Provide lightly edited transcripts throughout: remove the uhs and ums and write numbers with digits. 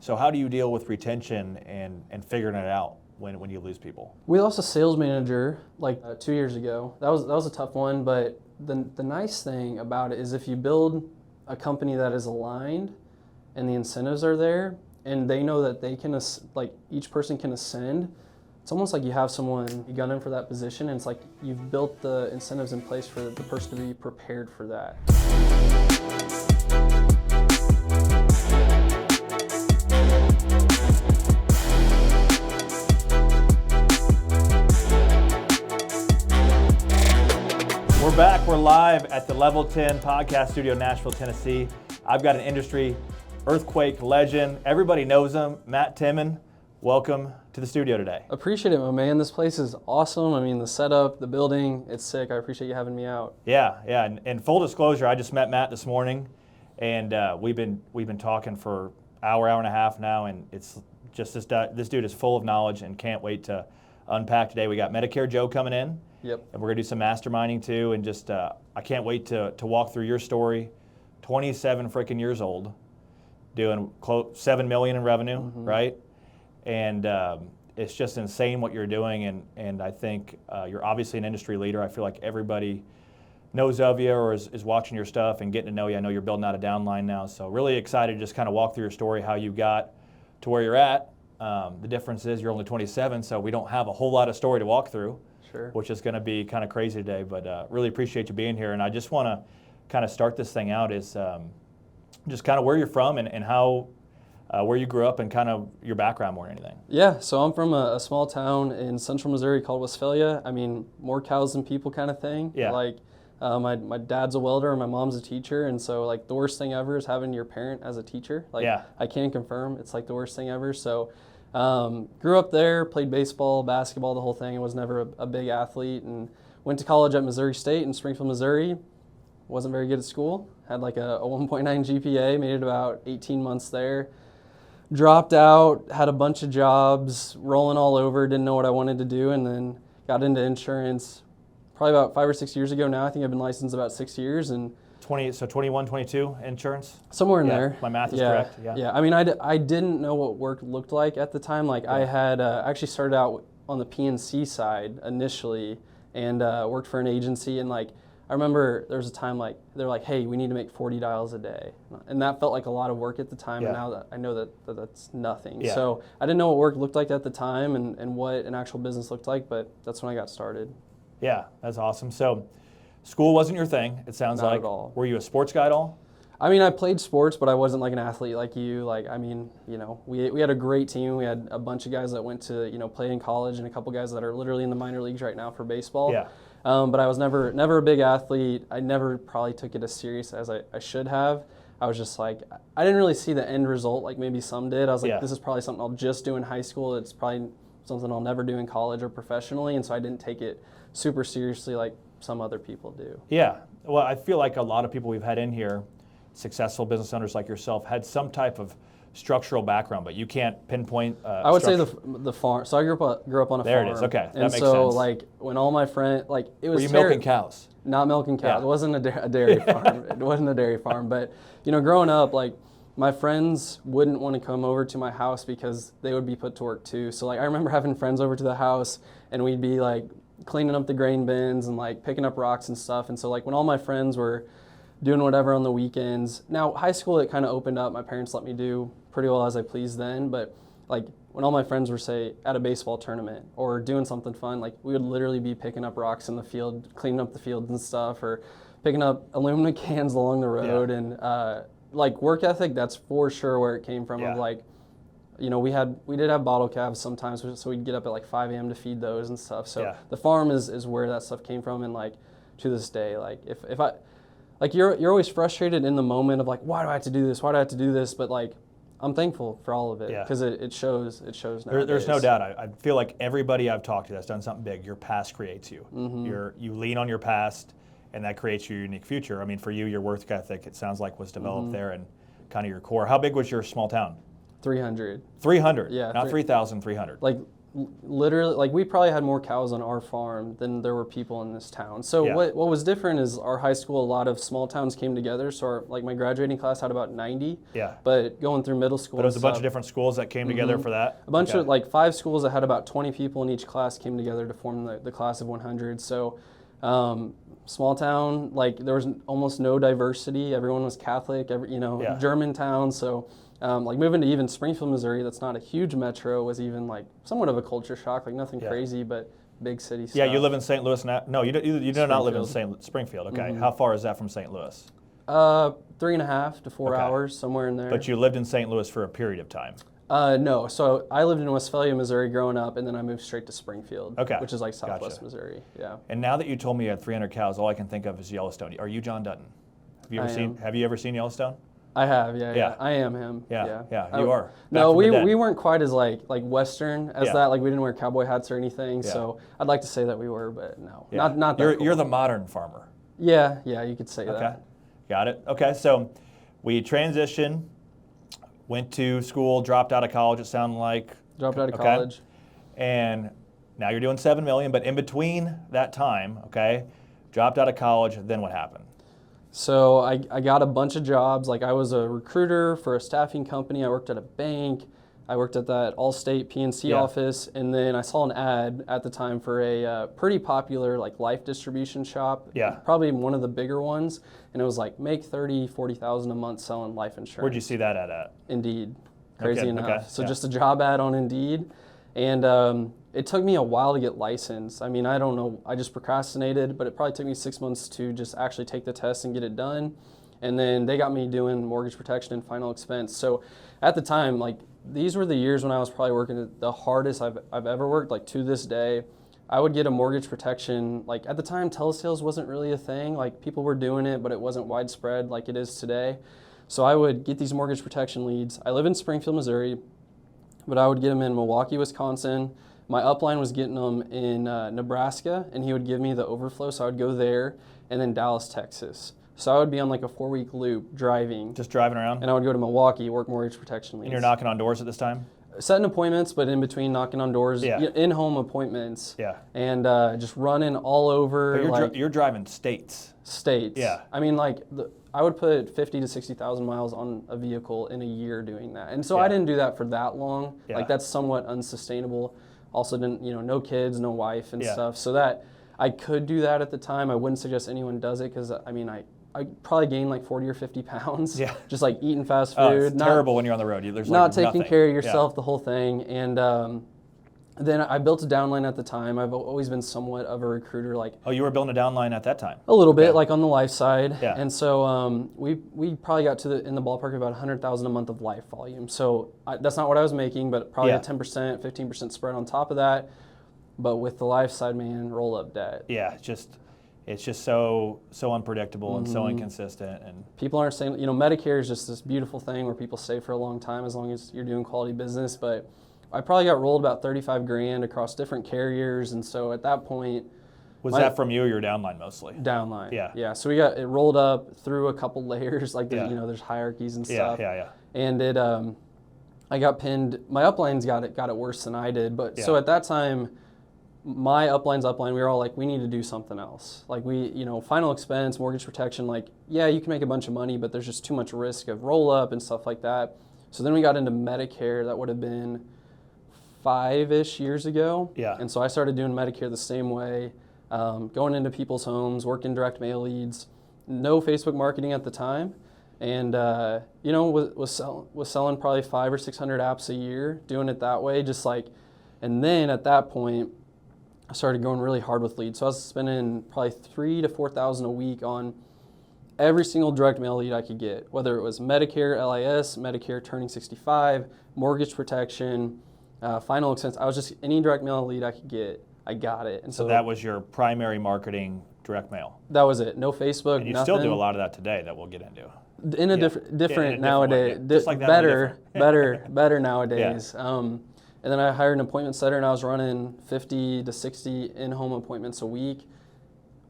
So how do you deal with retention and figuring it out when you lose people? We lost a sales manager like 2 years ago. That was a tough one, but the nice thing about it is if you build a company that is aligned and the incentives are there and they know that they can, like each person can ascend, it's almost like you have someone, you got in for that position, and it's like you've built the incentives in place for the person to be prepared for that. We're back. We're live at the Level 10 podcast studio, Nashville, Tennessee. I've got an industry earthquake legend. Everybody knows him, Matt Temmen. Welcome to the studio today. Appreciate it, my man. This place is awesome. I mean, the setup, the building, it's sick. I appreciate you having me out. Yeah. And full disclosure, I just met Matt this morning, and we've been talking for hour and a half now, and it's just this dude is full of knowledge and can't wait to unpack today. We got Medicare Joe coming in. Yep. And we're going to do some masterminding too, and just I can't wait to walk through your story. 27 freaking years old, doing $7 million in revenue, right? And it's just insane what you're doing, and I think you're obviously an industry leader. I feel like everybody knows of you or is watching your stuff and getting to know you. I know you're building out a downline now, so really excited to just kind of walk through your story, how you got to where you're at. The difference is you're only 27, so we don't have a whole lot of story to walk through. Sure. Which is going to be kind of crazy today, but really appreciate you being here. And I just want to kind of start this thing out is just kind of where you're from and how, where you grew up and kind of your background more than anything. Yeah, so I'm from a small town in central Missouri called Westphalia. I mean, more cows than people kind of thing. Yeah. Like my dad's a welder and my mom's a teacher, and so like the worst thing ever is having your parent as a teacher. Like yeah. I can confirm it's like the worst thing ever. So grew up there, played baseball, basketball, the whole thing. I was never a big athlete, and went to college at Missouri State in Springfield, Missouri. Wasn't very good at school. Had like a 1.9 GPA, made it about 18 months there. Dropped out, had a bunch of jobs, rolling all over, didn't know what I wanted to do, and then got into insurance probably about 5 or 6 years ago now. I think I've been licensed about 6 years. And 21, 22 insurance? Somewhere in there. My math is correct. Yeah. I mean, I didn't know what work looked like at the time. Like I had actually started out on the PNC side initially and worked for an agency. And like, I remember there was a time like, they're like, hey, we need to make 40 dials a day. And that felt like a lot of work at the time. And now that I know that that's nothing. Yeah. So I didn't know what work looked like at the time and what an actual business looked like, but that's when I got started. Yeah, that's awesome. So school wasn't your thing, it sounds Not like. at all. Were you a sports guy at all? I mean, I played sports, but I wasn't like an athlete like you. Like, I mean, you know, we had a great team. We had a bunch of guys that went to, you know, play in college and a couple guys that are literally in the minor leagues right now for baseball. Yeah. But I was never a big athlete. I never probably took it as serious as I should have. I was just like, I didn't really see the end result like maybe some did. I was like, this is probably something I'll just do in high school. It's probably something I'll never do in college or professionally. And so I didn't take it super seriously like some other people do. Yeah. Well, I feel like a lot of people we've had in here, successful business owners like yourself, had some type of structural background, but you can't pinpoint. I would say the farm. So I grew up on a farm. There it is. Okay, that makes sense. And so like when all my friends, like it was. Were you milking cows? Not milking cows. Yeah. It wasn't a dairy farm. It wasn't a dairy farm. But you know, growing up, like my friends wouldn't want to come over to my house because they would be put to work too. So like I remember having friends over to the house, and we'd be like cleaning up the grain bins and like picking up rocks and stuff. And so like when all my friends were doing whatever on the weekends, now high school it kind of opened up. My parents let me do pretty well as I pleased then, but like when all my friends were say at a baseball tournament or doing something fun, like we would literally be picking up rocks in the field, cleaning up the fields and stuff, or picking up aluminum cans along the road. And like work ethic, that's for sure where it came from. Of like, you know, we did have bottle calves sometimes, so we'd get up at like 5 a.m. to feed those and stuff. So the farm is where that stuff came from. And like to this day, like if I, like you're always frustrated in the moment of like, why do I have to do this? Why do I have to do this? But like, I'm thankful for all of it because it shows nowadays. There's no doubt. I feel like everybody I've talked to that's done something big, your past creates you. You lean on your past, and that creates your unique future. I mean, for you, your work ethic, it sounds like, was developed there and kind of your core. How big was your small town? 300. 300? Yeah. Not 3,000, 300. Like literally, like, we probably had more cows on our farm than there were people in this town. So Yeah. what was different is our high school, a lot of small towns came together. So like my graduating class had about 90. Yeah. But going through middle school, But it was a and bunch stuff, of different schools that came together for that? a bunch Okay. of like 5 schools that had about 20 people in each class came together to form the class of 100. So small town, like there was almost no diversity. Everyone was Catholic, Yeah. German town. So like moving to even Springfield, Missouri, that's not a huge metro, was even like somewhat of a culture shock, like nothing crazy, but big city stuff. Yeah, you live in St. Louis now? No, you do not live in Springfield. Springfield. Okay. How far is that from St. Louis? 3.5 to 4 hours, somewhere in there. But you lived in St. Louis for a period of time. No, so I lived in Westphalia, Missouri growing up, and then I moved straight to Springfield, Okay. which is like Southwest Gotcha. Missouri. Yeah. And now that you told me you had 300 cows, all I can think of is Yellowstone. Are you John Dutton? Have you ever seen Yellowstone? I have, yeah. Yeah. I am him. Yeah, you are. No, Back from the dead. we weren't quite as like Western as Yeah. that. Like we didn't wear cowboy hats or anything. Yeah. So I'd like to say that we were, but no, Yeah. not that. You're the modern farmer. Yeah, you could say Okay, that. got it. Okay, so we transitioned, went to school, dropped out of college. It sounded like. Dropped out of Okay. college. And now you're doing 7 million, but in between that time, okay, dropped out of college. Then what happened? So I got a bunch of jobs. Like I was a recruiter for a staffing company. I worked at a bank. I worked at that Allstate PNC Yeah. office, and then I saw an ad at the time for a pretty popular like life distribution shop. Yeah. Probably one of the bigger ones, and it was like make 40,000 a month selling life insurance. Where'd you see that at? Indeed, crazy Okay, enough. okay, So yeah. just a job ad on Indeed, and it took me a while to get licensed. I mean, I don't know, I just procrastinated, but it probably took me 6 months to just actually take the test and get it done. And then they got me doing mortgage protection and final expense. So at the time, like these were the years when I was probably working the hardest I've ever worked. Like to this day, I would get a mortgage protection. Like at the time, telesales wasn't really a thing. Like people were doing it, but it wasn't widespread like it is today. So I would get these mortgage protection leads. I live in Springfield, Missouri, but I would get them in Milwaukee, Wisconsin. My upline was getting them in Nebraska, and he would give me the overflow, so I would go there, and then Dallas, Texas. So I would be on like a 4-week loop driving, Just driving around? and I would go to Milwaukee, work mortgage protection leads. And you're knocking on doors at this time? Setting appointments, but in between knocking on doors, Yeah. in-home appointments, Yeah. and just running all over But you're driving states. states. Yeah. I mean, like I would put 50 to 60,000 miles on a vehicle in a year doing that, and so I Yeah. didn't do that for that long. Yeah. Like that's somewhat unsustainable. Also, didn't no kids, no wife, and Yeah. stuff. So that I could do that at the time. I wouldn't suggest anyone does it because I mean I probably gained like 40 or 50 pounds. Yeah. Just like eating fast Oh, food. it's terrible when you're on the road. There's Not like taking nothing. care of Yeah. yourself, the whole thing, and. Then I built a downline at the time. I've always been somewhat of a recruiter, like Oh, you were building a downline at that time? a little bit, Okay. like on the life side. Yeah. And so we probably got to in the ballpark of about 100,000 a month of life volume. So that's not what I was making, but probably Yeah. a 10%, 15% spread on top of that. But with the life side, man, roll up debt. Yeah, it's just so unpredictable and Mm-hmm. so inconsistent. And People aren't saying, Medicare is just this beautiful thing where people stay for a long time as long as you're doing quality business. But I probably got rolled about 35 grand across different carriers. And so at that point, was that from you or your downline mostly? downline. Yeah. Yeah. So we got it rolled up through a couple layers, like Yeah. there's hierarchies and Yeah, stuff. yeah. And it, I got pinned. My uplines got it worse than I did. But so Yeah. at that time, my upline, we were all like, we need to do something else. Like final expense, mortgage protection. Like, yeah, you can make a bunch of money, but there's just too much risk of roll up and stuff like that. So then we got into Medicare. That would have been 5-ish years ago. Yeah. And so I started doing Medicare the same way, going into people's homes, working direct mail leads, no Facebook marketing at the time. And, was selling probably 500 or 600 apps a year, doing it that way, just like, and then at that point, I started going really hard with leads. So I was spending probably $3,000 to $4,000 a week on every single direct mail lead I could get, whether it was Medicare, LIS, Medicare turning 65, mortgage protection, final expense. I was just, any direct mail lead I could get, I got it. And So that was your primary marketing, direct mail. that was it. No Facebook, And you nothing. still do a lot of that today that we'll get into. In a Yeah. different way, nowadays, yeah. Just like that, only better nowadays. And then I hired an appointment setter, and I was running 50 to 60 in-home appointments a week,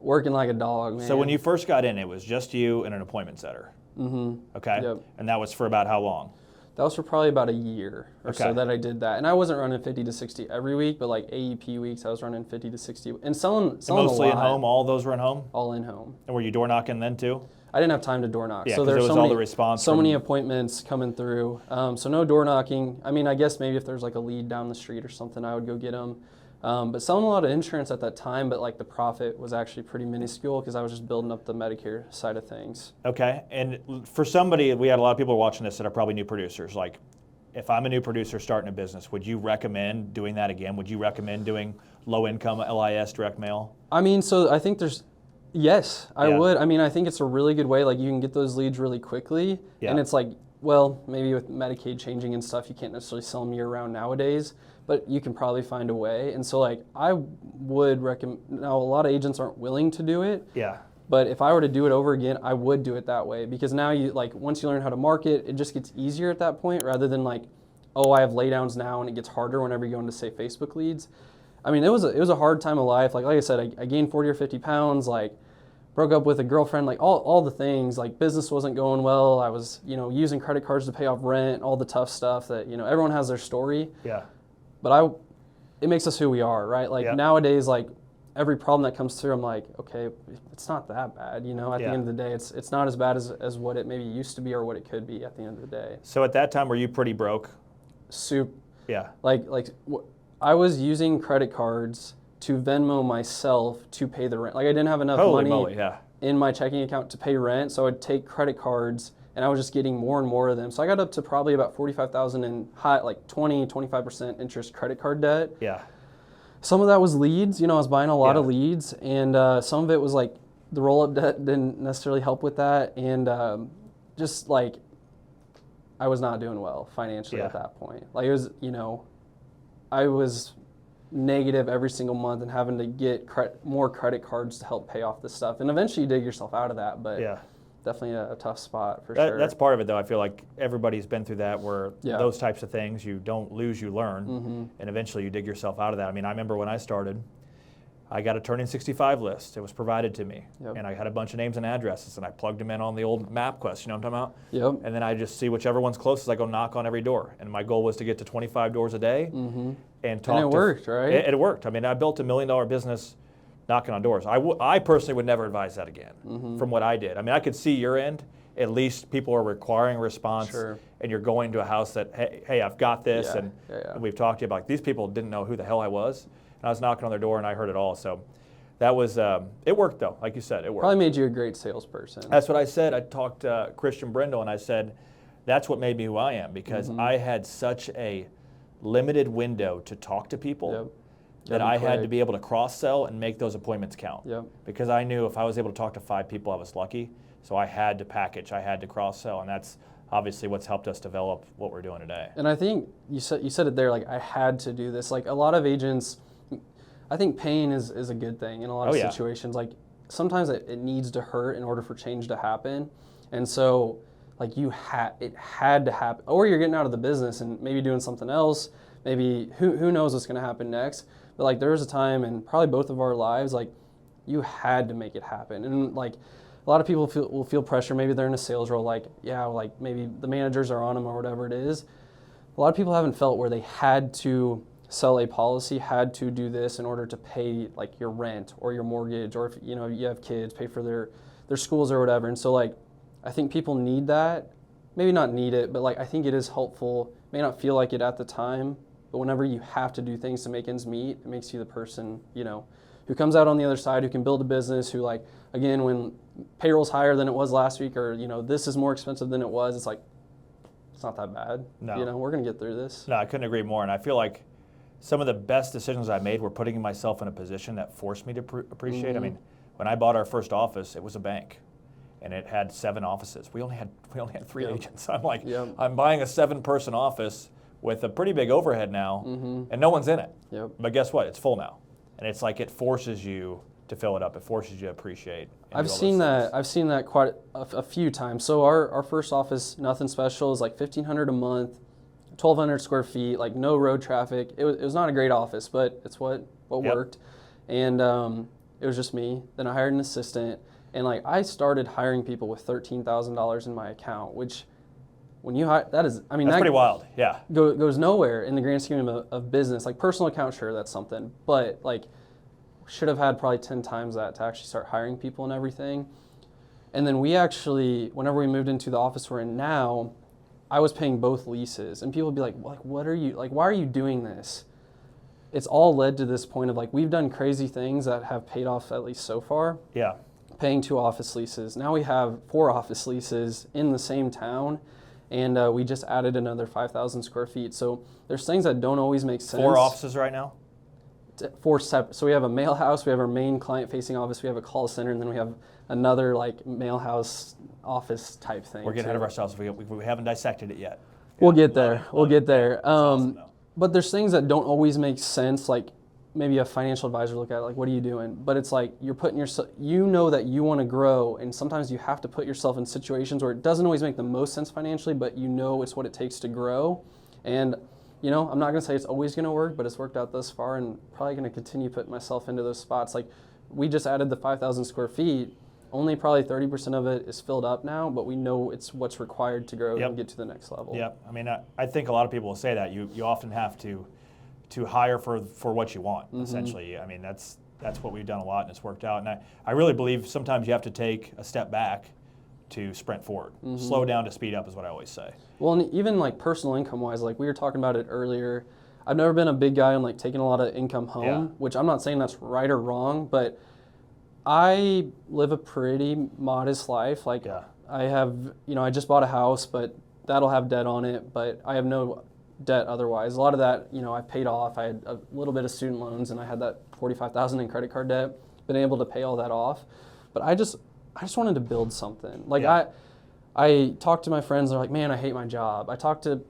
working like a dog, man. So when you first got in, it was just you and an appointment setter. Mm-hmm. Okay. Yep. And that was for about how long? That was for probably about a year or Okay. so that I did that. And I wasn't running 50 to 60 every week, but like AEP weeks, I was running 50 to 60 and selling And mostly a at lot, home? All those were at home? all in home. And were you door knocking then too? I didn't have time to door knock. Yeah, so 'cause there's there was so all many, the response so many from- appointments coming through. So no door knocking. I mean, I guess maybe if there's like a lead down the street or something, I would go get them. But selling a lot of insurance at that time, but like the profit was actually pretty minuscule because I was just building up the Medicare side of things. Okay. And for somebody, we had a lot of people watching this that are probably new producers. Like, if I'm a new producer starting a business, would you recommend doing that again? Would you recommend doing low income LIS direct mail? I mean, so I think yes, I Yeah. would. I mean, I think it's a really good way. Like you can get those leads really quickly. Yeah. And it's like, well, maybe with Medicaid changing and stuff, you can't necessarily sell them year round nowadays, but you can probably find a way. And so like I would recommend, now a lot of agents aren't willing to do it, Yeah. but if I were to do it over again, I would do it that way because now you like, once you learn how to market, it just gets easier at that point rather than like, oh, I have laydowns now and it gets harder whenever you go into say Facebook leads. I mean, it was a hard time of life. Like I said, I gained 40 or 50 pounds, like broke up with a girlfriend, like all the things, like business wasn't going well. I was, using credit cards to pay off rent, all the tough stuff that, everyone has their story. Yeah. But it makes us who we are, right? Like Yep. nowadays, like every problem that comes through, I'm like, okay, it's not that bad, at Yeah. the end of the day, it's not as bad as what it maybe used to be or what it could be at the end of the day. So at that time, were you pretty broke? Yeah. I was using credit cards to Venmo myself to pay the rent. Like I didn't have enough Holy money moly, yeah. in my checking account to pay rent, so I would take credit cards and I was just getting more and more of them. So I got up to probably about 45,000 in high, like 25% interest credit card debt. Yeah. Some of that was leads, I was buying a lot of Yeah. leads, and some of it was like the roll-up debt didn't necessarily help with that, and just like I was not doing well financially Yeah. at that point. Like it was, I was negative every single month and having to get more credit cards to help pay off this stuff. And eventually you dig yourself out of that, but Yeah. definitely a tough spot for sure. That's part of it, though. I feel like everybody's been through that where Yeah. those types of things, you don't lose, you learn. Mm-hmm. And eventually you dig yourself out of that. I mean, I remember when I started, I got a turning 65 list. It was provided to me. Yep. And I had a bunch of names and addresses, and I plugged them in on the old MapQuest, you know what I'm talking Yep. about? And then I just see whichever one's closest, I go knock on every door. And my goal was to get to 25 doors a day Mm-hmm. and talk And it to... worked, right? It worked. I mean, I built $1 million business knocking on doors. I personally would never advise that again Mm-hmm. from what I did. I mean, I could see your end. At least people are requiring a response, Sure. and you're going to a house that, hey, I've got this, Yeah, and yeah. we've talked to you about, like, these people didn't know who the hell I was, and I was knocking on their door, and I heard it all. So that was, it worked, though. Like you said, it worked. Probably made you a great salesperson. That's what I said. I talked to Christian Brindle, and I said, that's what made me who I am, because Mm-hmm. I had such a limited window to talk to people Yep. that Gotta be I had to quick. be able to cross-sell and make those appointments count. Yep. Because I knew if I was able to talk to 5 people, I was lucky. So I had to package, I had to cross-sell, and that's obviously what's helped us develop what we're doing today. And I think you said it there, like I had to do this. Like a lot of agents, I think pain is a good thing in a lot of yeah. situations. Like sometimes it needs to hurt in order for change to happen. And so like it had to happen, or you're getting out of the business and maybe doing something else. Maybe who knows what's going to happen next. But like there was a time in probably both of our lives, like you had to make it happen. And like a lot of people will feel pressure. Maybe they're in a sales role, like, yeah, like maybe the managers are on them or whatever it is. A lot of people haven't felt where they had to sell a policy, had to do this in order to pay like your rent or your mortgage, or if you have kids, pay for their schools or whatever. And so like I think people need that. Maybe not need it, but like I think it is helpful. May not feel like it at the time, but whenever you have to do things to make ends meet, it makes you the person, who comes out on the other side, who can build a business, who like, again, when payroll's higher than it was last week, or, this is more expensive than it was, it's like, it's not that bad. No. We're going to get through this. No, I couldn't agree more. And I feel like some of the best decisions I made were putting myself in a position that forced me to appreciate. Mm-hmm. I mean, when I bought our first office, it was a bank, and it had 7 offices. We only had 3 Yep. agents. I'm like, Yep. I'm buying a 7-person office with a pretty big overhead now, Mm-hmm. and no one's in it. Yep. But guess what? It's full now, and it's like it forces you to fill it up. It forces you to appreciate. and I've do all seen those that. things. I've seen that quite a few times. So our first office, nothing special, is like $1,500 a month, 1,200 square feet, like no road traffic. It was not a great office, but it's what Yep. worked. And it was just me. Then I hired an assistant, and like I started hiring people with $13,000 in my account, which when you hire, that is, I mean, That's that pretty wild. Yeah. goes nowhere in the grand scheme of business. Like personal account, sure, that's something, but like should have had probably 10 times that to actually start hiring people and everything. And then we actually, whenever we moved into the office we're in now, I was paying both leases, and people would be like, what are you, like, why are you doing this? It's all led to this point of like, we've done crazy things that have paid off at least so far. Yeah. Paying 2 office leases. Now we have 4 office leases in the same town, and we just added another 5,000 square feet. So there's things that don't always make sense. 4 offices right now? 4 separate. So we have a mail house, we have our main client-facing office, we have a call center, and then we have another like mail house office type thing. We're getting ahead of ourselves. We haven't dissected it yet. We'll get there. We'll get there. Awesome, though. But there's things that don't always make sense, like maybe a financial advisor look at it, like, what are you doing? But it's like you're putting yourself, you know that you want to grow, and sometimes you have to put yourself in situations where it doesn't always make the most sense financially, but you know it's what it takes to grow. And you know, I'm not going to say it's always going to work, but it's worked out thus far, and probably going to continue putting myself into those spots. Like we just added the 5,000 square feet. Only probably 30% of it is filled up now, but we know it's what's required to grow and get to the next level. Yep. I mean, I think a lot of people will say that. You often have to hire for what you want, essentially. I mean, that's what we've done a lot, and it's worked out. And I really believe sometimes you have to take a step back to sprint forward. Slow down to speed up is what I always say. Well, and even like personal income wise, like we were talking about it earlier, I've never been a big guy on like taking a lot of income home, which I'm not saying that's right or wrong, but I live a pretty modest life. Like I have, you know, I just bought a house, but that'll have debt on it, but I have no debt otherwise. A lot of that, you know, I paid off. I had a little bit of student loans, and I had that $45,000 in credit card debt, been able to pay all that off. But I just wanted to build something. Like I talked to my friends, they're like, man, I hate my job. I talked to,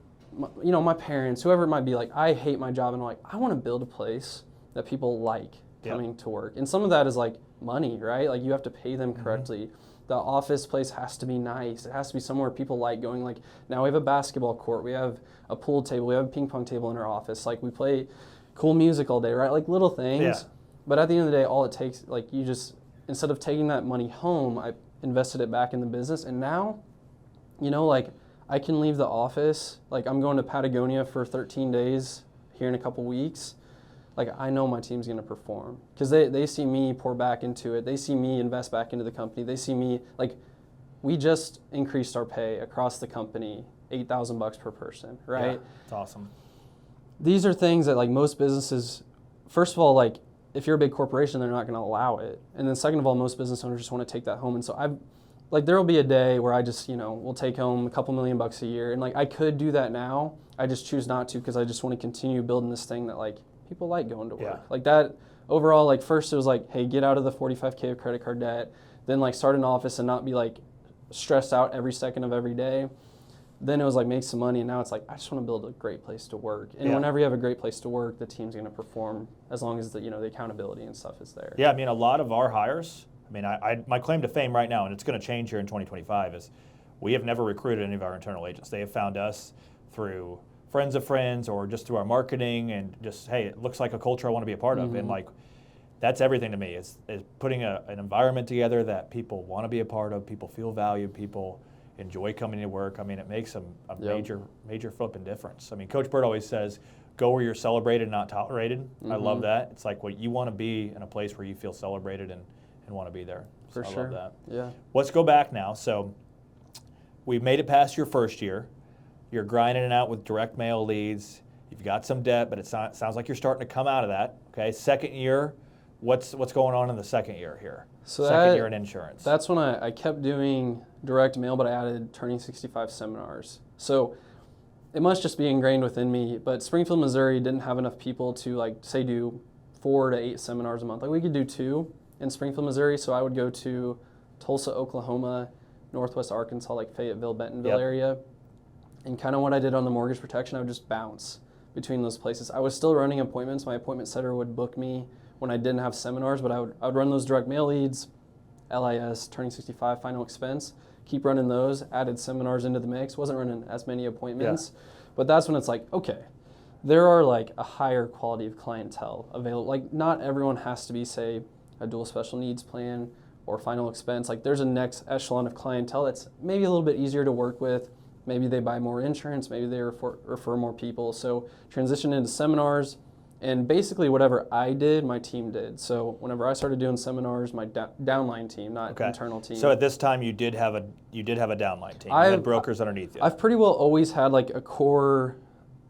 you know, my parents, whoever it might be, like, I hate my job, and I'm like, I want to build a place that people like coming to work. And some of that is like money, right? Like you have to pay them correctly. The office place has to be nice. It has to be somewhere people like going. Like now we have a basketball court, we have a pool table, we have a ping pong table in our office. Like we play cool music all day, right? Like little things. Yeah. But at the end of the day, all it takes, like you just, instead of taking that money home, I invested it back in the business. And now, you know, like I can leave the office. Like I'm going to Patagonia for 13 days here in a couple weeks. Like I know my team's going to perform because they see me pour back into it. They see me invest back into the company. They see me, like, we just increased our pay across the company, $8,000 per person, right? Yeah, it's awesome. These are things that like most businesses, first of all, like if you're a big corporation, they're not going to allow it. And then second of all, most business owners just want to take that home. And so there will be a day where I just, you know, will take home a couple $1,000,000 a year. And like I could do that now. I just choose not to because I just want to continue building this thing that like people like going to work. Yeah. Like that overall, like first it was like, hey, get out of the $45K of credit card debt. Then like start an office and not be like stressed out every second of every day. Then it was like make some money, and now it's like I just want to build a great place to work. And whenever you have a great place to work, the team's going to perform as long as the, you know, the accountability and stuff is there. Yeah, I mean, a lot of our hires, I mean, my claim to fame right now, and it's going to change here in 2025, is we have never recruited any of our internal agents. They have found us through friends of friends or just through our marketing and just, hey, it looks like a culture I want to be a part of. And like, that's everything to me is putting an environment together that people want to be a part of, people feel valued, people enjoy coming to work. I mean, it makes a major flipping difference. I mean, Coach Bird always says, go where you're celebrated, not tolerated. I love that. It's like what you want to be in a place where you feel celebrated and want to be there. So For sure. I love that. Yeah. Let's go back now. So we've made it past your first year. You're grinding it out with direct mail leads. You've got some debt, but it sounds like you're starting to come out of that. Okay, second year, what's going on in the second year here? So second year in insurance. That's when I kept doing direct mail, but I added Turning 65 seminars. So it must just be ingrained within me, but Springfield, Missouri didn't have enough people to like say do 4 to 8 seminars a month. Like we could do 2 in Springfield, Missouri, so I would go to Tulsa, Oklahoma, Northwest Arkansas, like Fayetteville, Bentonville area. And kind of what I did on the mortgage protection, I would just bounce between those places. I was still running appointments. My appointment setter would book me when I didn't have seminars, but I would run those direct mail leads, LIS, Turning 65, final expense, keep running those, added seminars into the mix, wasn't running as many appointments. But that's when it's like, okay, there are like a higher quality of clientele available. Like not everyone has to be, say, a dual special needs plan or final expense. Like there's a next echelon of clientele that's maybe a little bit easier to work with, maybe they buy more insurance, maybe they refer more people. So transitioned into seminars, and basically whatever I did, my team did. So whenever I started doing seminars, my downline team, not internal team. So at this time, you did have a downline team. You had brokers underneath you. I've pretty well always had like a core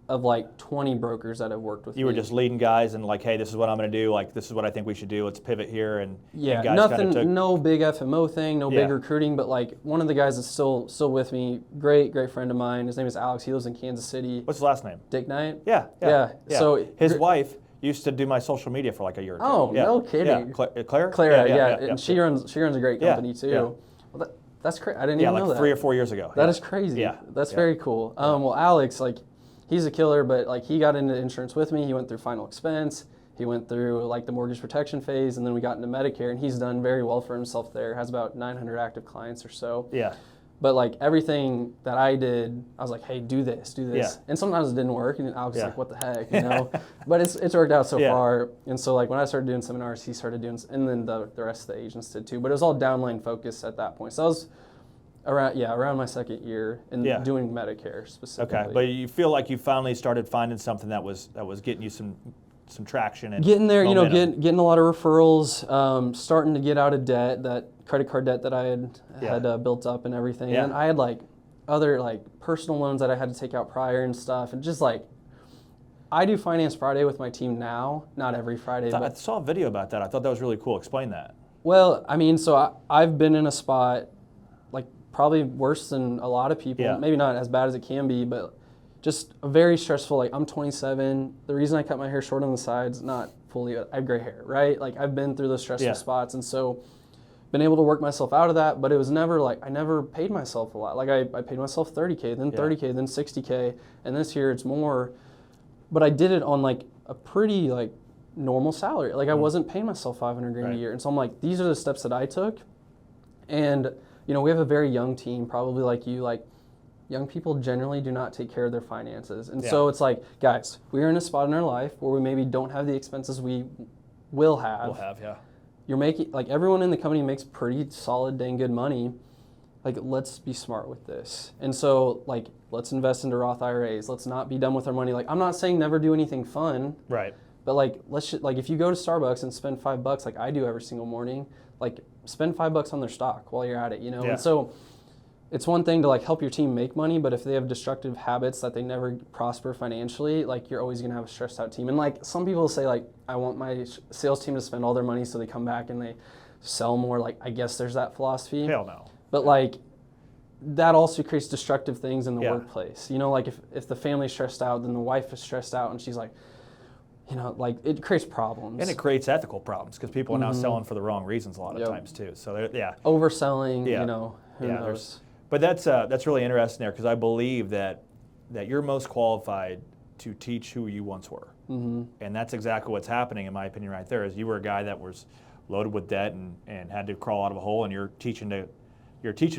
of like 20 brokers that have worked with me. You were just leading guys and like, hey, this is what I'm going to do. Like, this is what I think we should do. Let's pivot here. And guys nothing, no big FMO thing, no big recruiting. But like one of the guys that's still with me, great friend of mine. His name is Alex. He lives in Kansas City. What's his last name? Dick Knight. Yeah. So his wife used to do my social media for like a year or two. Oh, no kidding. Yeah. Claire? Claire, and she runs a great company too. Yeah. Well, that's crazy. I didn't even know that. 3 or 4 years ago. That is crazy. Yeah. That's very cool. Well, Alex, like, he's a killer, but like he got into insurance with me. He went through final expense. He went through like the mortgage protection phase, and then we got into Medicare, and he's done very well for himself there. Has about 900 active clients or so. Yeah. But like everything that I did, I was like, hey, do this. Yeah. And sometimes it didn't work, and Alex was like, what the heck, you know? But it's worked out so far. And so like when I started doing seminars, he started doing, and then the rest of the agents did too. But it was all downline focused at that point. So I was around my second year and doing Medicare specifically. Okay, but you feel like you finally started finding something that was getting you some traction and getting there, momentum. getting a lot of referrals, starting to get out of debt, that credit card debt that I had built up and everything. Yeah. And I had like other like personal loans that I had to take out prior and stuff, and just like I do Finance Friday with my team now, not every Friday. I saw a video about that. I thought that was really cool. Explain that. Well, I mean, so I've been in a spot like probably worse than a lot of people. Yeah. Maybe not as bad as it can be, but just a very stressful. Like I'm 27. The reason I cut my hair short on the sides, not fully, I have gray hair, right? Like I've been through those stressful spots, and so been able to work myself out of that. But it was never like I never paid myself a lot. Like I paid myself $30K, then $30K, then $60K, and this year it's more. But I did it on like a pretty like normal salary. Like I wasn't paying myself $500,000 a year, and so I'm like, these are the steps that I took, and we have a very young team, probably like you, like young people generally do not take care of their finances. And so it's like, guys, we're in a spot in our life where we maybe don't have the expenses we will have. You're making, like everyone in the company makes pretty solid, dang good money. Like, let's be smart with this. And so like, let's invest into Roth IRAs. Let's not be done with our money. Like, I'm not saying never do anything fun. Right. But like, like if you go to Starbucks and spend $5 like I do every single morning, like spend $5 on their stock while you're at it, Yeah. And so it's one thing to like help your team make money, but if they have destructive habits that they never prosper financially, like you're always gonna have a stressed out team. And like some people say like, I want my sales team to spend all their money so they come back and they sell more. Like I guess there's that philosophy. Hell no. But like that also creates destructive things in the workplace. Like if the family's stressed out, then the wife is stressed out and she's like, like it creates problems. And it creates ethical problems because people are now selling for the wrong reasons a lot of times too. So overselling, who knows? But that's really interesting there because I believe that you're most qualified to teach who you once were. Mm-hmm. And that's exactly what's happening in my opinion right there is you were a guy that was loaded with debt and had to crawl out of a hole, and you're teaching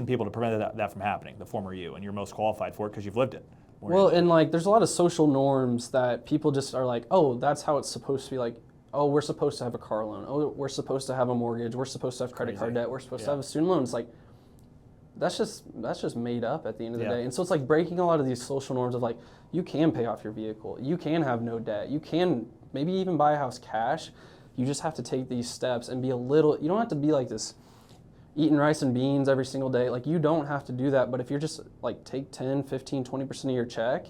people to prevent that from happening, the former you, and you're most qualified for it because you've lived it. Well, and like there's a lot of social norms that people just are like, oh, that's how it's supposed to be. Like, oh, we're supposed to have a car loan. Oh, we're supposed to have a mortgage. We're supposed to have credit card debt. We're supposed to have a student loan. It's like, that's just made up at the end of the day. And so it's like breaking a lot of these social norms of like, you can pay off your vehicle. You can have no debt. You can maybe even buy a house cash. You just have to take these steps and be a little, you don't have to be like this eating rice and beans every single day. Like you don't have to do that, but if you're just like take 10, 15, 20% of your check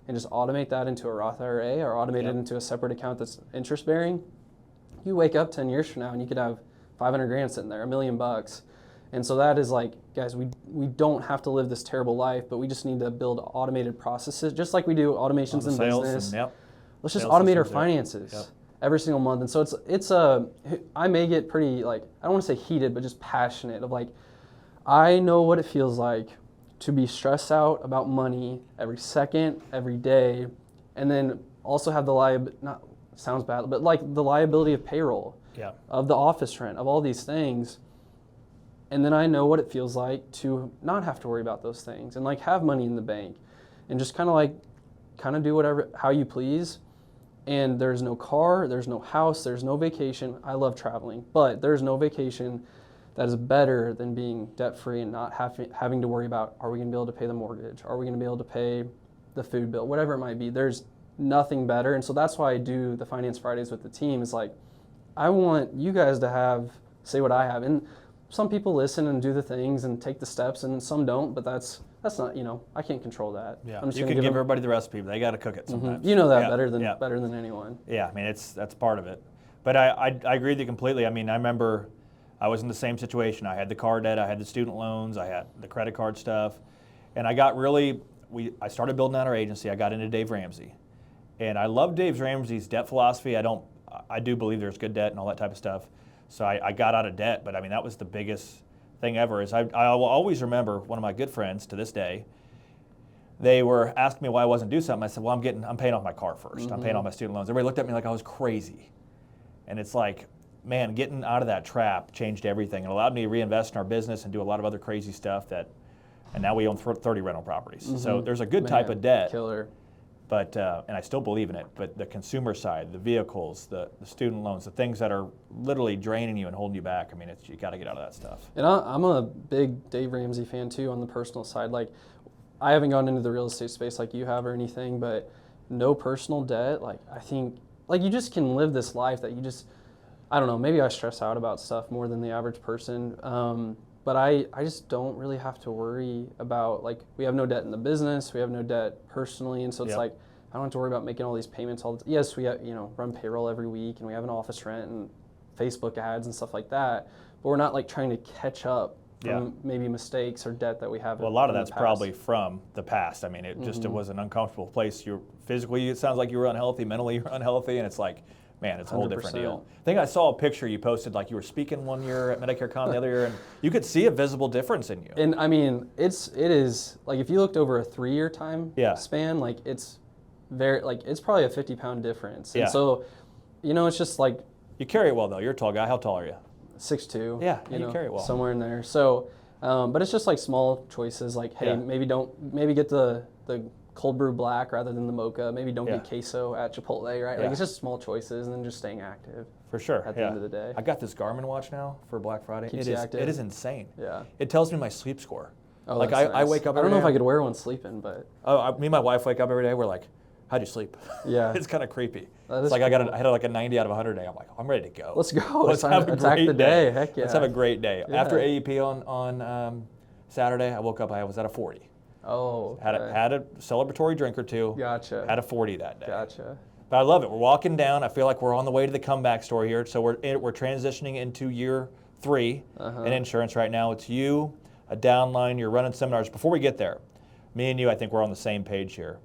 and just automate that into a Roth IRA or automate it into a separate account that's interest bearing, you wake up 10 years from now and you could have $500,000 sitting there, $1 million. And so that is like, guys, we don't have to live this terrible life, but we just need to build automated processes, just like we do automations in business. Let's just automate our finances every single month. And so I may get pretty like, I don't want to say heated, but just passionate of like, I know what it feels like to be stressed out about money every second, every day, and then also have the not sounds bad, but like the liability of payroll, of the office rent, of all these things. And then I know what it feels like to not have to worry about those things and like have money in the bank and just kind of do whatever, how you please. And there's no car, there's no house, there's no vacation. I love traveling, but there's no vacation that is better than being debt-free and not having to worry about, are we going to be able to pay the mortgage? Are we going to be able to pay the food bill? Whatever it might be. There's nothing better. And so that's why I do the Finance Fridays with the team, is like, I want you guys to say what I have. And some people listen and do the things and take the steps, and some don't, but that's not, I can't control that. Yeah, I'm just you can give everybody the recipe, but they got to cook it sometimes. You know that better than anyone. Yeah, I mean, that's part of it. But I agree with you completely. I mean, I remember I was in the same situation. I had the car debt, I had the student loans, I had the credit card stuff, and I got I started building out our agency. I got into Dave Ramsey, and I love Dave Ramsey's debt philosophy. I do believe there's good debt and all that type of stuff. So I got out of debt, but I mean, that was the biggest thing ever. Is I will always remember one of my good friends to this day. They were asking me why I wasn't doing something. I said, well, I'm paying off my car first. I'm paying off my student loans. Everybody looked at me like I was crazy. And it's like, man, getting out of that trap changed everything. It allowed me to reinvest in our business and do a lot of other crazy stuff and now we own 30 rental properties. So there's a good type of debt. Killer. But, and I still believe in it, but the consumer side, the vehicles, the student loans, the things that are literally draining you and holding you back, I mean, you got to get out of that stuff. And I'm a big Dave Ramsey fan too on the personal side. Like, I haven't gone into the real estate space like you have or anything, but no personal debt. Like, I think, like, you just can live this life that I don't know, maybe I stress out about stuff more than the average person. But I just don't really have to worry about, like, we have no debt in the business, we have no debt personally, and so it's like, I don't have to worry about making all these payments all the time. Yes, we run payroll every week, and we have an office rent and Facebook ads and stuff like that, but we're not like trying to catch up from maybe mistakes or debt that we have. Well, a lot of that's probably from the past. I mean, it was an uncomfortable place. Physically, it sounds like you were unhealthy, mentally you were unhealthy, and it's like, man, it's a whole different deal. I think I saw a picture you posted, like you were speaking one year at Medicare Con the other year, and you could see a visible difference in you. And I mean, it is like, if you looked over a 3-year time span, like it's probably a 50-pound difference. And so, it's just like, you carry it well though. You're a tall guy. How tall are you? 6'2". Yeah, you carry it well. Somewhere in there. So, but it's just like small choices, like, hey, maybe get the cold brew black rather than the mocha. Maybe don't get queso at Chipotle, right? Like, it's just small choices, and then just staying active. For sure. At the end of the day. I got this Garmin watch now for Black Friday. Keeps you active. It is insane. Yeah. It tells me my sleep score. Oh, like that's nice. I wake up. I don't know if I could wear one sleeping, but. Oh, me and my wife wake up every day. We're like, how'd you sleep? Yeah. It's kind of creepy. That it's like cool. I had like a 90 out of 100 day. I'm like, I'm ready to go. Let's go. Let's have a great the day. Heck yeah. Let's have a great day. Yeah. After AEP on Saturday, I woke up. I was at a 40. Oh. Okay. Had a celebratory drink or two. Gotcha. Had a 40 that day. Gotcha. But I love it. We're walking down. I feel like we're on the way to the comeback story here. So we're transitioning into year 3 in insurance right now. It's you, a downline. You're running seminars. Before we get there, me and you, I think we're on the same page here.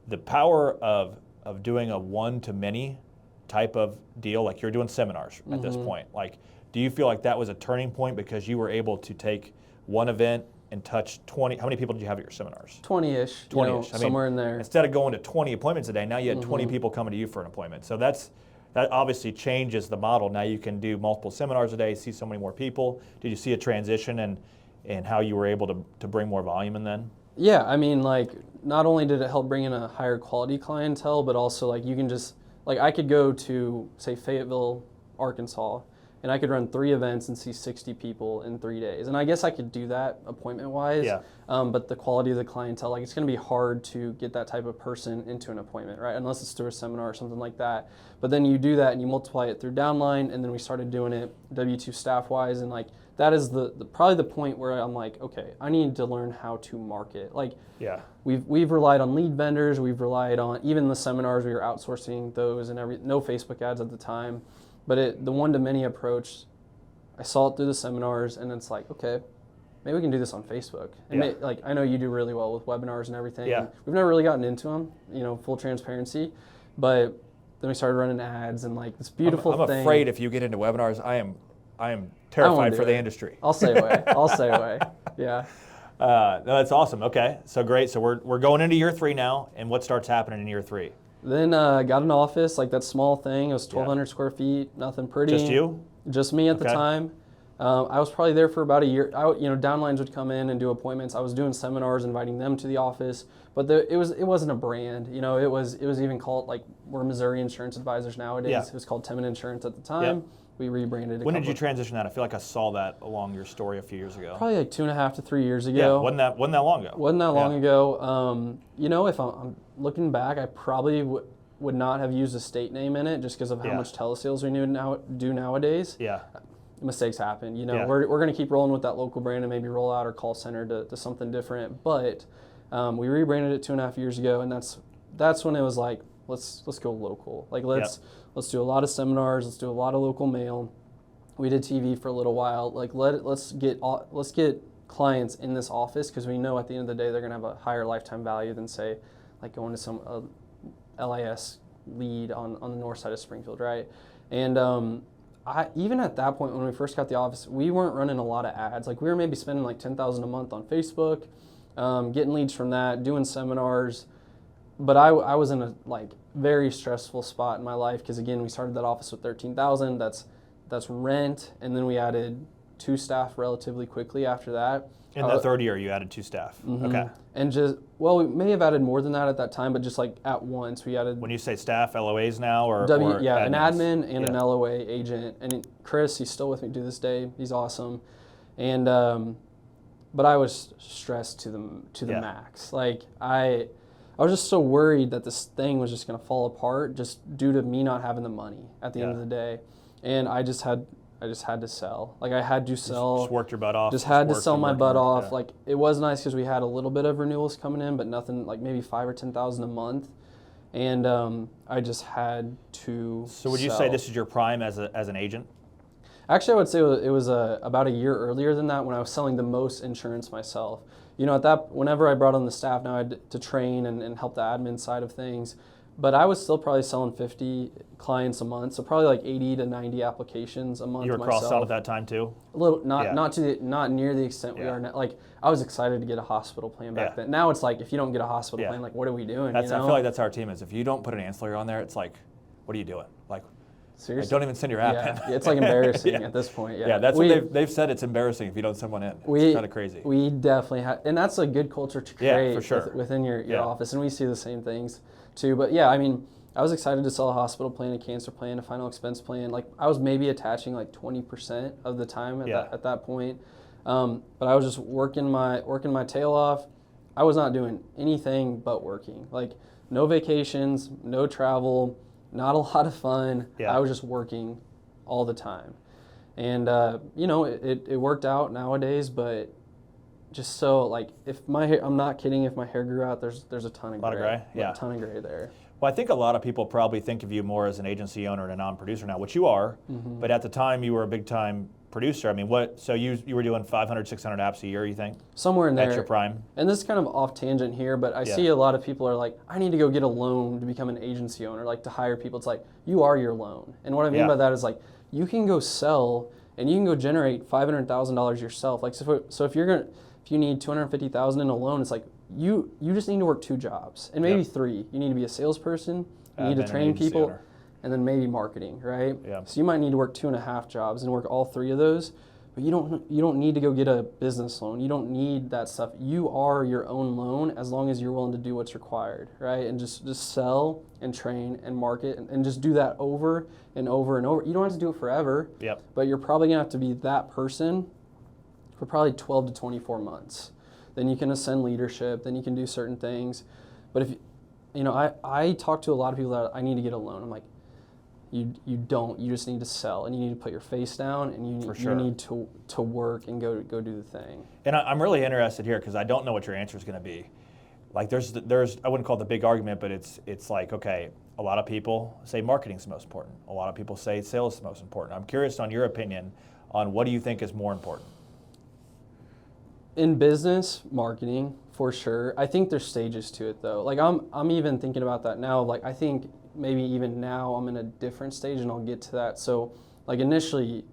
The power of doing a one-to-many type of deal, like you're doing seminars at this point. Like, do you feel like that was a turning point because you were able to take one event and touch 20? How many people did you have at your seminars? 20-ish. 20-ish. Somewhere in there. Instead of going to 20 appointments a day, now you had 20 people coming to you for an appointment. So that obviously changes the model. Now you can do multiple seminars a day, see so many more people. Did you see a transition and how you were able to bring more volume in then? Yeah, I mean, like, not only did it help bring in a higher quality clientele, but also, like, you can just, like, I could go to, say, Fayetteville, Arkansas, and I could run 3 events and see 60 people in 3 days. And I guess I could do that appointment-wise, but the quality of the clientele, like, it's going to be hard to get that type of person into an appointment, right? Unless it's through a seminar or something like that. But then you do that and you multiply it through downline, and then we started doing it W-2 staff-wise, and, like, that is probably the point where I'm like, okay, I need to learn how to market. Like, we've relied on lead vendors, we've relied on, even the seminars, we were outsourcing those and no Facebook ads at the time. But the one-to-many approach, I saw it through the seminars, and it's like, okay, maybe we can do this on Facebook. And like, I know you do really well with webinars and everything. Yeah. And we've never really gotten into them, full transparency. But then we started running ads and, like, this beautiful thing. I'm afraid if you get into webinars, I am terrified for the industry. I'll stay away. I'll stay away. Yeah. No, that's awesome. Okay, so great. So we're going into year 3 now, and what starts happening in year 3? Then got an office, like that small thing. It was 1,200 square feet, nothing pretty. Just you? Just me at the time. I was probably there for about a year. Downlines would come in and do appointments. I was doing seminars, inviting them to the office, but it wasn't a brand. It was even called, like, we're Missouri Insurance Advisors nowadays. It was called Temmen Insurance at the time. We rebranded. When did you transition that? I feel like I saw that along your story a few years ago. Probably like 2.5 to 3 years ago. Yeah, wasn't that long ago? Wasn't that long ago. You know, if I'm looking back, I probably would not have used a state name in it just because of how much telesales we do nowadays. Yeah. Mistakes happen. You know, Yeah. we're going to keep rolling with that local brand and maybe roll out our call center to something different. But we rebranded it 2.5 years ago, and that's when it was like, let's go local. Like let's do a lot of seminars. Let's do a lot of local mail. We did TV for a little while. Like let's get clients in this office because we know at the end of the day they're going to have a higher lifetime value than say like going to some LIS lead on the north side of Springfield, right? And even at that point when we first got the office, we weren't running a lot of ads. Like we were maybe spending like $10,000 a month on Facebook, getting leads from that, doing seminars. But I was in a like very stressful spot in my life because again we started that office with $13,000. That's rent, and then we added 2 staff relatively quickly after that. In the third year, you added 2 staff. Mm-hmm. Okay. And we may have added more than that at that time, but just like at once we added. When you say staff, LOAs now or an admins? admin and an LOA agent. And Chris, he's still with me to this day. He's awesome. And but I was stressed to the max. Like I was just so worried that this thing was just going to fall apart just due to me not having the money at the end of the day. And I just had to sell. Like I had to sell. Just worked your butt off. Just had to sell my butt off. Yeah. Like it was nice because we had a little bit of renewals coming in, but nothing like maybe $5,000 or $10,000 a month. And I just had to. So would you say this is your prime as an agent? Actually, I would say it was about a year earlier than that when I was selling the most insurance myself. You know, whenever I brought on the staff, now I had to train and help the admin side of things. But I was still probably selling 50 clients a month, so probably like 80 to 90 applications a month. You were cross-selling at that time too? A little, not near the extent we are now. Like I was excited to get a hospital plan back then. Now it's like if you don't get a hospital plan, like what are we doing? I feel like that's how our team is. If you don't put an ancillary on there, it's like, what are you doing? Like, seriously, don't even send your app in. It's like embarrassing at this point. Yeah, that's what they've said. It's embarrassing if you don't send one in. It's kind of crazy. We definitely have, and that's a good culture to create for sure. within your office, and we see the same things too. But yeah, I mean, I was excited to sell a hospital plan, a cancer plan, a final expense plan. Like I was maybe attaching like 20% of the time at that point. But I was just working my tail off. I was not doing anything but working. Like no vacations, no travel, not a lot of fun. Yeah. I was just working all the time. And you know, it worked out nowadays, but just so like if my hair, I'm not kidding, if my hair grew out, there's a ton of gray. A ton of gray there. Well, I think a lot of people probably think of you more as an agency owner and a non-producer now, which you are, but at the time you were a big-time producer. I mean, so you were doing 500, 600 apps a year, you think? Somewhere in there. At your prime? And this is kind of off tangent here, but I see a lot of people are like, I need to go get a loan to become an agency owner, like to hire people. It's like, you are your loan. And what I mean by that is like, you can go sell and you can go generate $500,000 yourself. Like, so if you need $250,000 in a loan, it's like, you just need to work 2 jobs and maybe 3. You need to be a salesperson, you need to train people, owner. And then maybe marketing, right? Yeah. So you might need to work 2.5 jobs and work all 3 of those, but you don't need to go get a business loan. You don't need that stuff. You are your own loan as long as you're willing to do what's required, right? And just sell and train and market and just do that over and over and over. You don't have to do it forever, but you're probably gonna have to be that person for probably 12 to 24 months. Then you can ascend leadership, then you can do certain things. But if, you know, I talk to a lot of people that I need to get a loan. I'm like, you don't, you just need to sell and you need to put your face down and you need to work and go do the thing. And I'm really interested here because I don't know what your answer is going to be. Like there's I wouldn't call it the big argument, but it's like, okay, a lot of people say marketing's the most important. A lot of people say sales is the most important. I'm curious on your opinion on what do you think is more important? In business, marketing, for sure. I think there's stages to it though. Like I'm even thinking about that now. Like I think maybe even now I'm in a different stage and I'll get to that. So like initially,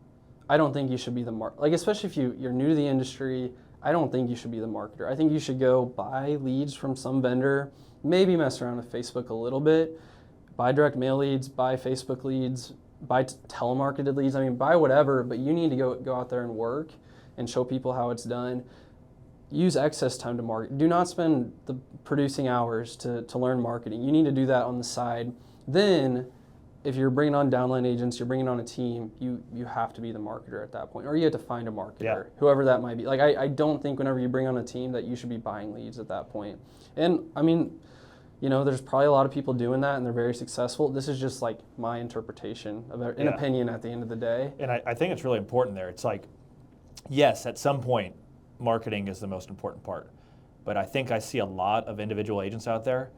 I don't think you should be the like especially if you're new to the industry, I don't think you should be the marketer. I think you should go buy leads from some vendor, maybe mess around with Facebook a little bit, buy direct mail leads, buy Facebook leads, buy telemarketed leads. I mean, buy whatever, but you need to go out there and work and show people how it's done. Use excess time to market. Do not spend the producing hours to learn marketing. You need to do that on the side. Then if you're bringing on downline agents, you're bringing on a team, you have to be the marketer at that point, or you have to find a marketer, whoever that might be. Like, I don't think whenever you bring on a team that you should be buying leads at that point. And I mean, you know, there's probably a lot of people doing that and they're very successful. This is just like my interpretation of an opinion at the end of the day. And I think it's really important there. It's like, yes, at some point, marketing is the most important part. But I think I see a lot of individual agents out there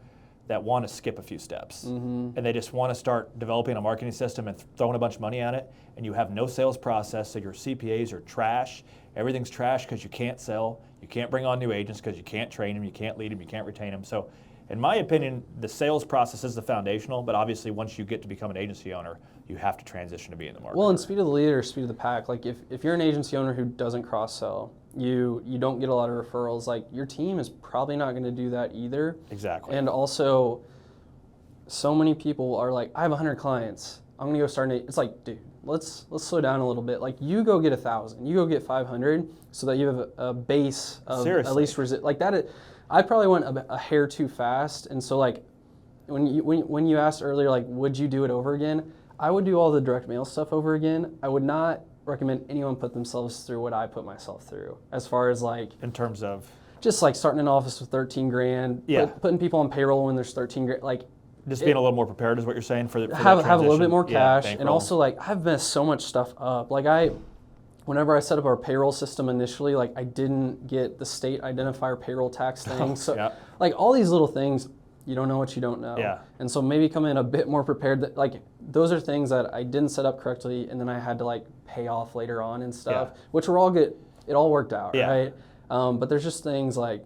that want to skip a few steps. And they just want to start developing a marketing system and throwing a bunch of money at it, and you have no sales process, so your CPAs are trash. Everything's trash because you can't sell. You can't bring on new agents because you can't train them, you can't lead them, you can't retain them. So in my opinion, the sales process is the foundational, but obviously once you get to become an agency owner, you have to transition to being the marketer. Well, and speed of the leader, speed of the pack. Like if you're an agency owner who doesn't cross-sell, you don't get a lot of referrals, like your team is probably not going to do that either. Exactly. And also, so many people are like, I have 100 clients, I'm going to go start it's like, dude, let's slow down a little bit. Like, you go get 1,000, you go get 500, so that you have a base of Seriously. at least like that. I probably went a hair too fast, and so like when you asked earlier, like, would you do it over again? I would do all the direct mail stuff over again. I would not recommend anyone put themselves through what I put myself through, as far as like in terms of just like starting an office with 13 grand, putting people on payroll when there's 13 grand, like just being a little more prepared is what you're saying for have a little bit more cash, bankroll. and also like I've messed so much stuff up. Like whenever I set up our payroll system initially, like I didn't get the state identifier payroll tax thing. So like all these little things, you don't know what you don't know. Yeah. And so maybe come in a bit more prepared. Like those are things that I didn't set up correctly, and then I had to like pay off later on and stuff, which were all good. It all worked out, right? But there's just things like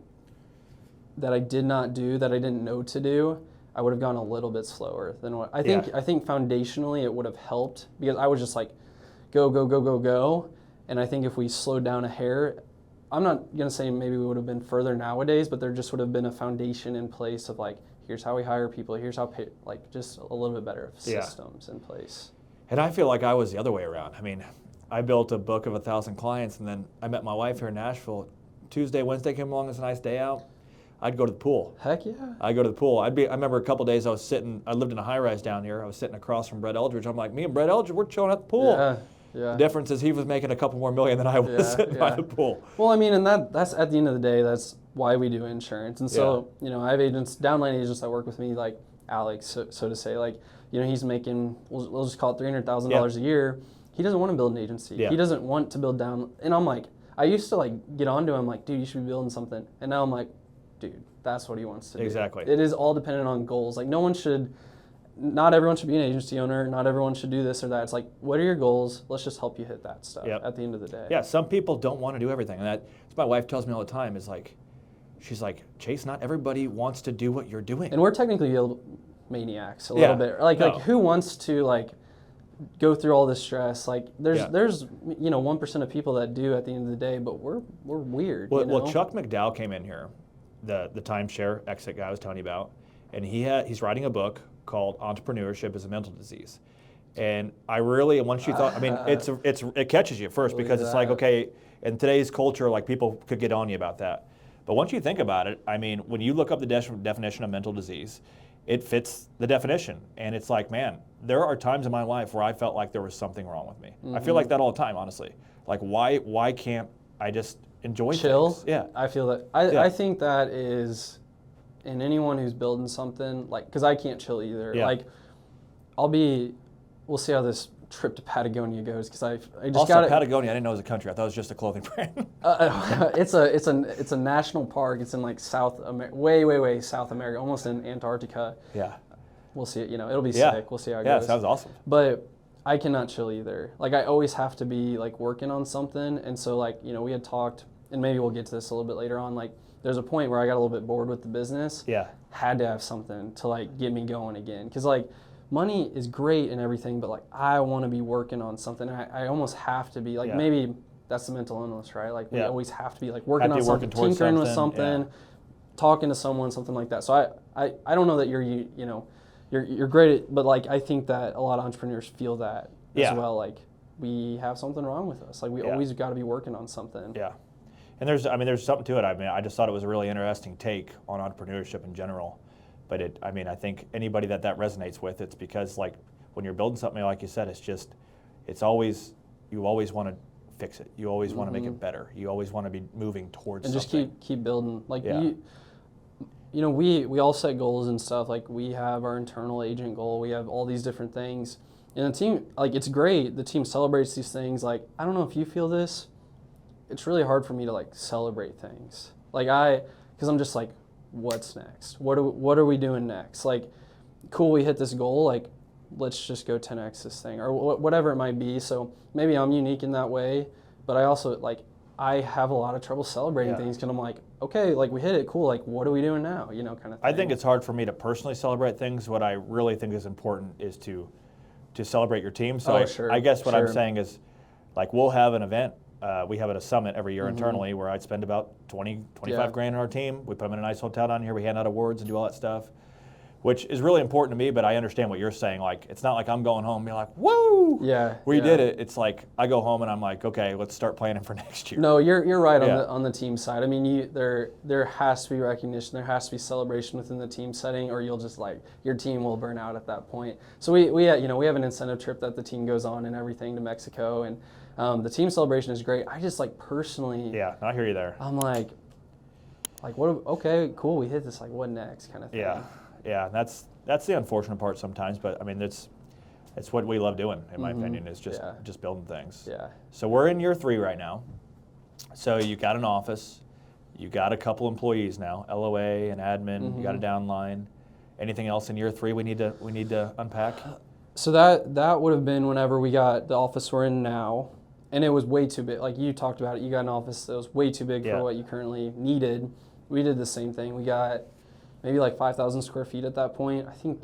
that I did not do, that I didn't know to do. I would have gone a little bit slower than what I think. I think foundationally it would have helped, because I was just like, go, go, go, go, go. And I think if we slowed down a hair, I'm not going to say maybe we would have been further nowadays, but there just would have been a foundation in place of like, here's how we hire people, here's how like just a little bit better systems in place. And I feel like I was the other way around. I mean, I built a book of 1,000 clients, and then I met my wife here in Nashville. Tuesday, Wednesday came along, it's a nice day out. I'd go to the pool. Heck yeah. I'd go to the pool. I remember a couple days I lived in a high-rise down here. I was sitting across from Brett Eldridge. I'm like, me and Brett Eldridge, we're chilling at the pool. Yeah. The difference is he was making a couple more million than I was sitting by the pool. Well, I mean, and that's at the end of the day, that's why we do insurance. And so, you know, I have agents, downline agents that work with me, like Alex, so to say, like, you know, he's making, we'll just call it $300,000 a year. He doesn't want to build an agency. He doesn't want to build down. And I'm like, I used to like get onto him like, dude, you should be building something. And now I'm like, dude, that's what he wants to do. Exactly. It is all dependent on goals. Like not everyone should be an agency owner. Not everyone should do this or that. It's like, what are your goals? Let's just help you hit that stuff at the end of the day. Yeah, some people don't want to do everything. And that's my wife tells me all the time, is like, she's like, Chase, not everybody wants to do what you're doing. And we're technically maniacs a little bit. Like who wants to like go through all this stress? Like there's you know 1% of people that do at the end of the day, but we're weird. Well, you know? well, Chuck McDowell came in here, the timeshare exit guy I was telling you about, and he's writing a book called Entrepreneurship is a Mental Disease. And I really, once you thought, I mean, it catches you at first because it's like, okay, in today's culture, like people could get on you about that. But once you think about it, I mean, when you look up the definition of mental disease, it fits the definition. And it's like, man, there are times in my life where I felt like there was something wrong with me. Mm-hmm. I feel like that all the time, honestly. Like, why can't I just enjoy chill? Things? Yeah. I feel that. I think that is, in anyone who's building something, like, because I can't chill either. Yeah. Like, we'll see how this trip to Patagonia goes, because I just also, got Patagonia, I didn't know it was a country. I thought it was just a clothing brand. It's a national park. It's in like South America, way South America, almost in Antarctica. Yeah. We'll see it. You know, it'll be sick. We'll see how it goes. Yeah, sounds awesome. But I cannot chill either. Like, I always have to be like working on something, and so like, you know, we had talked, and maybe we'll get to this a little bit later on. Like, there's a point where I got a little bit bored with the business. Yeah. Had to have something to like get me going again, because like, money is great and everything, but like I want to be working on something. I almost have to be like, maybe that's the mental illness, right? Like we always have to be like working on something, tinkering with something, talking to someone, something like that. So I don't know that you're great at, but like I think that a lot of entrepreneurs feel that as well. Like we have something wrong with us. Like we always got to be working on something. Yeah. And there's something to it. I mean, I just thought it was a really interesting take on entrepreneurship in general. But I think anybody that resonates with, it's because like when you're building something, like you said, it's always, you always want to fix it. You always want to make it better. You always want to be moving towards and something. just keep building. Like you know, we all set goals and stuff. Like we have our internal agent goal. We have all these different things. And the team, like, it's great. The team celebrates these things. Like, I don't know if you feel this. It's really hard for me to, like, celebrate things. Like, because I'm just like, what's next? What are we doing next? Like, cool, we hit this goal. Like, let's just go 10x this thing or whatever it might be. So maybe I'm unique in that way. But I also, like, I have a lot of trouble celebrating things because I'm like, okay, like, we hit it. Cool. Like, what are we doing now? You know, kind of thing. I think it's hard for me to personally celebrate things. What I really think is important is to celebrate your team. So I guess what I'm saying is, like, we'll have an event. We have a summit every year internally where I'd spend about 25 grand on our team. We put them in a nice hotel down here. We hand out awards and do all that stuff, which is really important to me, but I understand what you're saying. Like, it's not like I'm going home and being like, woo, we did it. It's like I go home and I'm like, okay, let's start planning for next year. No, you're right on the team side. I mean, there has to be recognition. There has to be celebration within the team setting, or you'll just, like, your team will burn out at that point. So we have an incentive trip that the team goes on and everything to Mexico, and the team celebration is great. I just, like, personally, I hear you there. I'm like what? Okay, cool, we hit this. Like, what next, kind of thing. Yeah, that's the unfortunate part sometimes, but I mean, it's what we love doing, in my opinion, is just building things. Yeah. So we're in year 3 right now. So you got an office, you got a couple employees now, LOA and admin, you got a downline. Anything else in year 3 we need to unpack? So that would have been whenever we got the office we're in now, and it was way too big. Like you talked about it, you got an office that was way too big for what you currently needed. We did the same thing. We got maybe like 5,000 square feet at that point. I think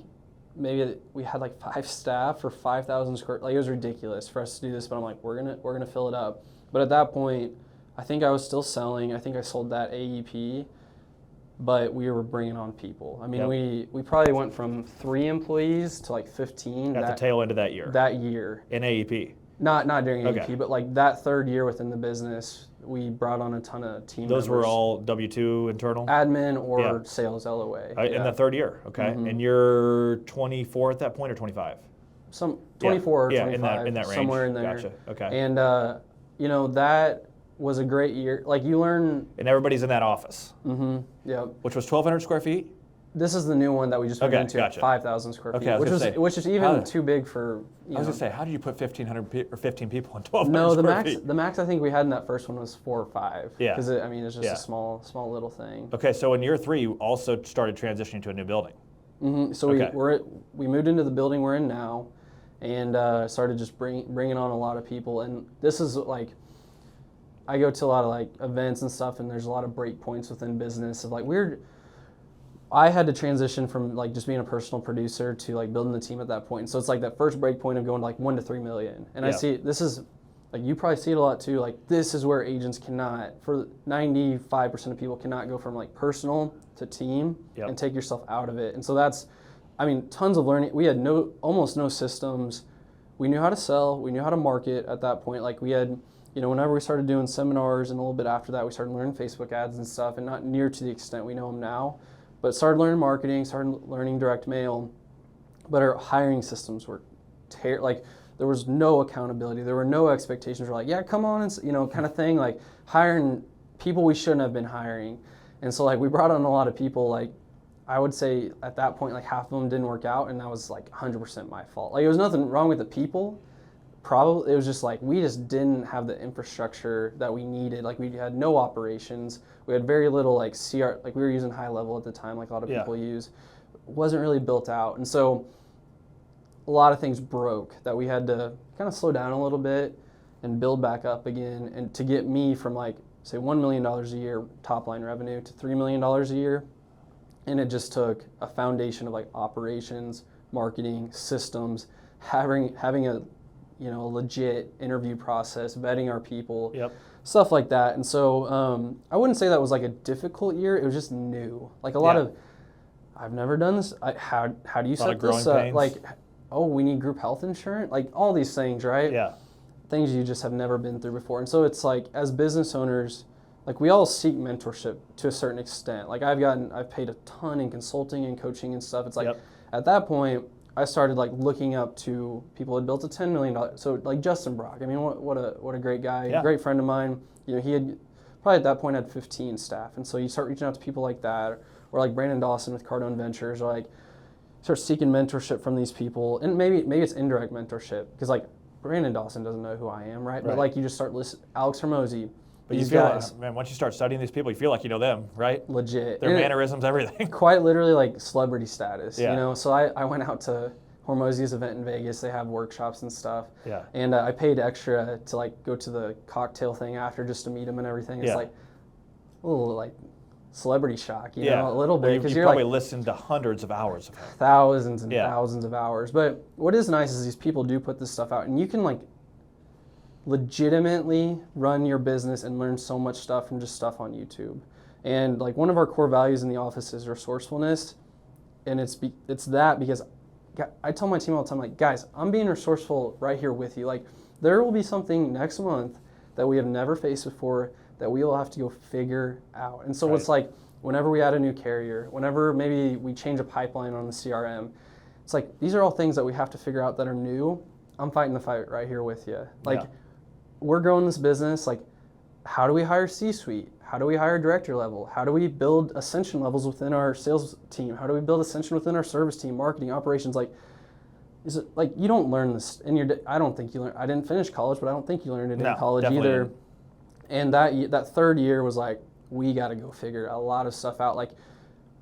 maybe we had like 5 staff for 5,000 square. Like, it was ridiculous for us to do this, but I'm like, we're gonna fill it up. But at that point, I think I was still selling. I think I sold that AEP, but we were bringing on people. I mean, we probably went from 3 employees to like 15 at the tail end of that year. That year in AEP. Not during AEP, but like that 3rd year within the business, we brought on a ton of team members. Those were all W-2 internal? Admin or sales LOA. In the 3rd year, okay. And you're 24 at that point or 25? Some 24 or 25, in that range. Somewhere in there. Gotcha, okay. And, that was a great year. Like, you learn... And everybody's in that office? Yep. Which was 1,200 square feet? This is the new one that we just moved into at 5,000 square feet, which is even too big for. I was gonna say, how did you put 1,500 or 15 people in 1,200 No, square feet? the max I think we had in that first one was 4 or 5. Yeah. Because it's just a small little thing. Okay, so in year 3, you also started transitioning to a new building. So we moved into the building we're in now, and started just bringing on a lot of people. And this is like, I go to a lot of like events and stuff, and there's a lot of break points within business of like I had to transition from like just being a personal producer to like building the team at that point. So it's like that first break point of going to like 1 to 3 million. And I see this is like, you probably see it a lot too. Like, this is where agents for 95% of people cannot go from like personal to team and take yourself out of it. And so that's, I mean, tons of learning. We had almost no systems. We knew how to sell. We knew how to market at that point. Like, we had, whenever we started doing seminars and a little bit after that, we started learning Facebook ads and stuff, and not near to the extent we know them now. But started learning marketing, started learning direct mail, but our hiring systems were like, there was no accountability. There were no expectations. We're like, yeah, come on, and kind of thing, like hiring people we shouldn't have been hiring. And so like, we brought on a lot of people. Like, I would say at that point, like half of them didn't work out, and that was like 100% my fault. Like, it was nothing wrong with the people. Probably, it was just like, we just didn't have the infrastructure that we needed. Like, we had no operations. We had very little like like we were using high level at the time, like a lot of people use. It wasn't really built out. And so a lot of things broke that we had to kind of slow down a little bit and build back up again. And to get me from like, say, $1 million a year top line revenue to $3 million a year. And it just took a foundation of like operations, marketing, systems, having a legit interview process, vetting our people, stuff like that. And so I wouldn't say that was like a difficult year. It was just new. Like a lot of, I've never done this. How do you set this up? Like, oh, we need group health insurance? Like all these things, right? Yeah. Things you just have never been through before. And so it's like, as business owners, like we all seek mentorship to a certain extent. Like I've paid a ton in consulting and coaching and stuff. It's like at that point, I started like looking up to people who had built a $10 million. So like Justin Brock, I mean, what a great guy, Yeah. great friend of mine. You know, he had probably at that point had 15 staff. And so you start reaching out to people like that, or like Brandon Dawson with Cardone Ventures, or like start seeking mentorship from these people. And maybe it's indirect mentorship, because like Brandon Dawson doesn't know who I am, right? But like you just start listening, Alex Hormozy, But these you feel guys. like, man, once you start studying these people, you feel like you know them, right? Legit. Their mannerisms, everything. Quite literally like celebrity status, Yeah. you know? So I went out to Hormozy's event in Vegas. They have workshops and stuff. Yeah. And I paid extra to like go to the cocktail thing after just to meet him and everything. It's like a little like celebrity shock, you know, a little bit. Because you're probably like listened to hundreds of hours of him. thousands and thousands of hours. But what is nice is these people do put this stuff out, and you can like legitimately run your business and learn so much stuff from just stuff on YouTube. And like one of our core values in the office is resourcefulness, and it's that because I tell my team all the time, like, guys, I'm being resourceful right here with you. Like, there will be something next month that we have never faced before that we will have to go figure out. And so it's like whenever we add a new carrier, whenever maybe we change a pipeline on the CRM, it's like these are all things that we have to figure out that are new. I'm fighting the fight right here with you. Like, we're growing this business. Like, how do we hire C-suite? How do we hire director level? How do we build ascension levels within our sales team? How do we build ascension within our service team, marketing, operations? Like, is it like you don't learn this in your? I don't think you learn. I didn't finish college, but I don't think you learned it in college either. Didn't. And that third year was like, we got to go figure a lot of stuff out. Like,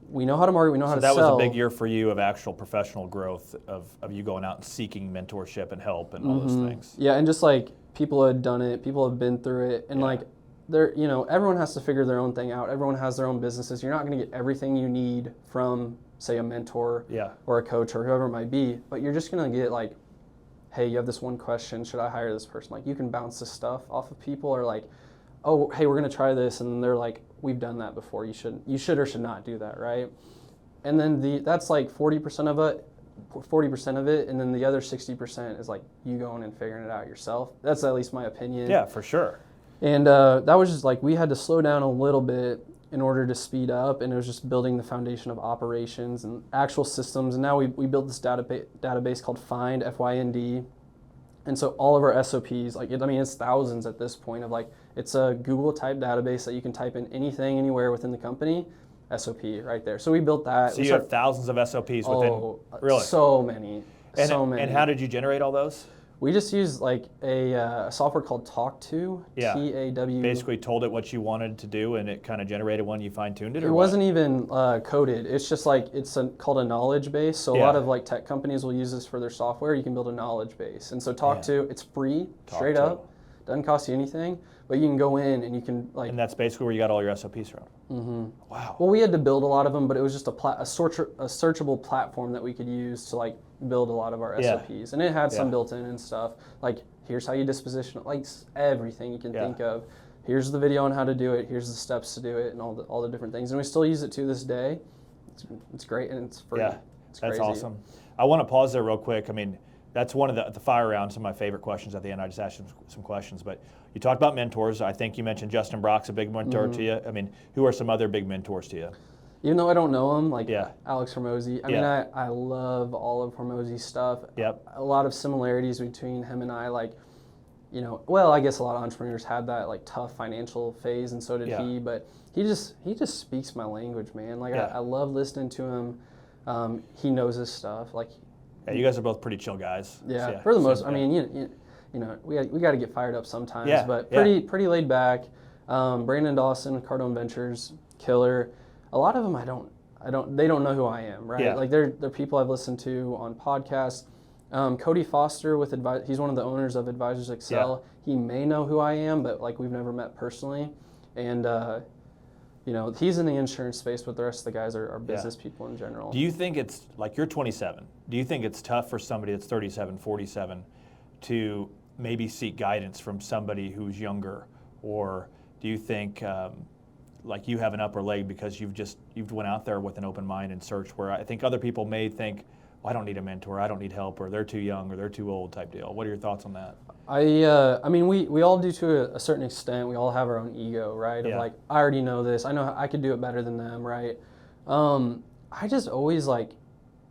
we know how to market, we know how to sell. So that was a big year for you of actual professional growth, of you going out and seeking mentorship and help and all those things. Yeah, and just like people had done it, people have been through it, and like they're, you know, everyone has to figure their own thing out. Everyone has their own businesses. You're not going to get everything you need from, say, a mentor or a coach or whoever it might be, but you're just going to get like, hey, you have this one question, should I hire this person? Like, you can bounce this stuff off of people, or like, oh, hey, we're going to try this, and they're like, we've done that before. You should or should not do that, right? And then that's like 40% of it, and then the other 60% is like you going and figuring it out yourself. That's at least my opinion. Yeah, for sure. And that was just like, we had to slow down a little bit in order to speed up, and it was just building the foundation of operations and actual systems. And now we built this database called Find, F-Y-N-D. And so all of our SOPs, like, it's thousands at this point of like, it's a Google type database that you can type in anything, anywhere within the company, SOP right there. So we built that. So you have thousands of SOPs within, really? So many. And how did you generate all those? We just used like a software called Talk2, T-A-W. Basically told it what you wanted to do, and it kind of generated one, you fine-tuned it, or It wasn't even coded. It's just like, called a knowledge base. So a lot of like tech companies will use this for their software. You can build a knowledge base. And so Talk2, it's free, straight up. Doesn't cost you anything, but you can go in and you can like... And that's basically where you got all your SOPs from? Mm-hmm. Wow. Well, we had to build a lot of them, but it was just a searchable platform that we could use to like build a lot of our SOPs. And it had some built in and stuff. Like, here's how you disposition, like everything you can think of. Here's the video on how to do it. Here's the steps to do it, and all the different things. And we still use it to this day. It's great, and it's free. Yeah, it's that's crazy. awesome. I want to pause there real quick. I mean, that's one of the fire rounds, some of my favorite questions at the end. I just asked you some questions, but you talked about mentors. I think you mentioned Justin Brock's a big mentor to you. I mean, who are some other big mentors to you? Even though I don't know him, like Alex Hormozy. I mean, I love all of Hormozy's stuff. Yep. A lot of similarities between him and I, like, you know, well, I guess a lot of entrepreneurs had that like tough financial phase, and so did he. But he just speaks my language, man. Like I love listening to him. He knows his stuff. Like, yeah, you guys are both pretty chill guys. Yeah, for the most. I mean, you know, we got to get fired up sometimes, but pretty laid back. Brandon Dawson, Cardone Ventures, killer. A lot of them they don't know who I am, right? Like they're people I've listened to on podcasts. Cody Foster he's one of the owners of Advisors Excel. He may know who I am, but like we've never met personally. And you know, he's in the insurance space, but the rest of the guys are business people in general. Do you think it's, like, you're 27, do you think it's tough for somebody that's 37, 47 to maybe seek guidance from somebody who's younger? Or do you think like you have an upper leg because you've went out there with an open mind and searched, where I think other people may think, well, I don't need a mentor, I don't need help, or they're too young, or they're too old type deal? What are your thoughts on that? I mean, we all do to a certain extent. We all have our own ego, right? Of like, I already know this. I know I could do it better than them, right? I just always like,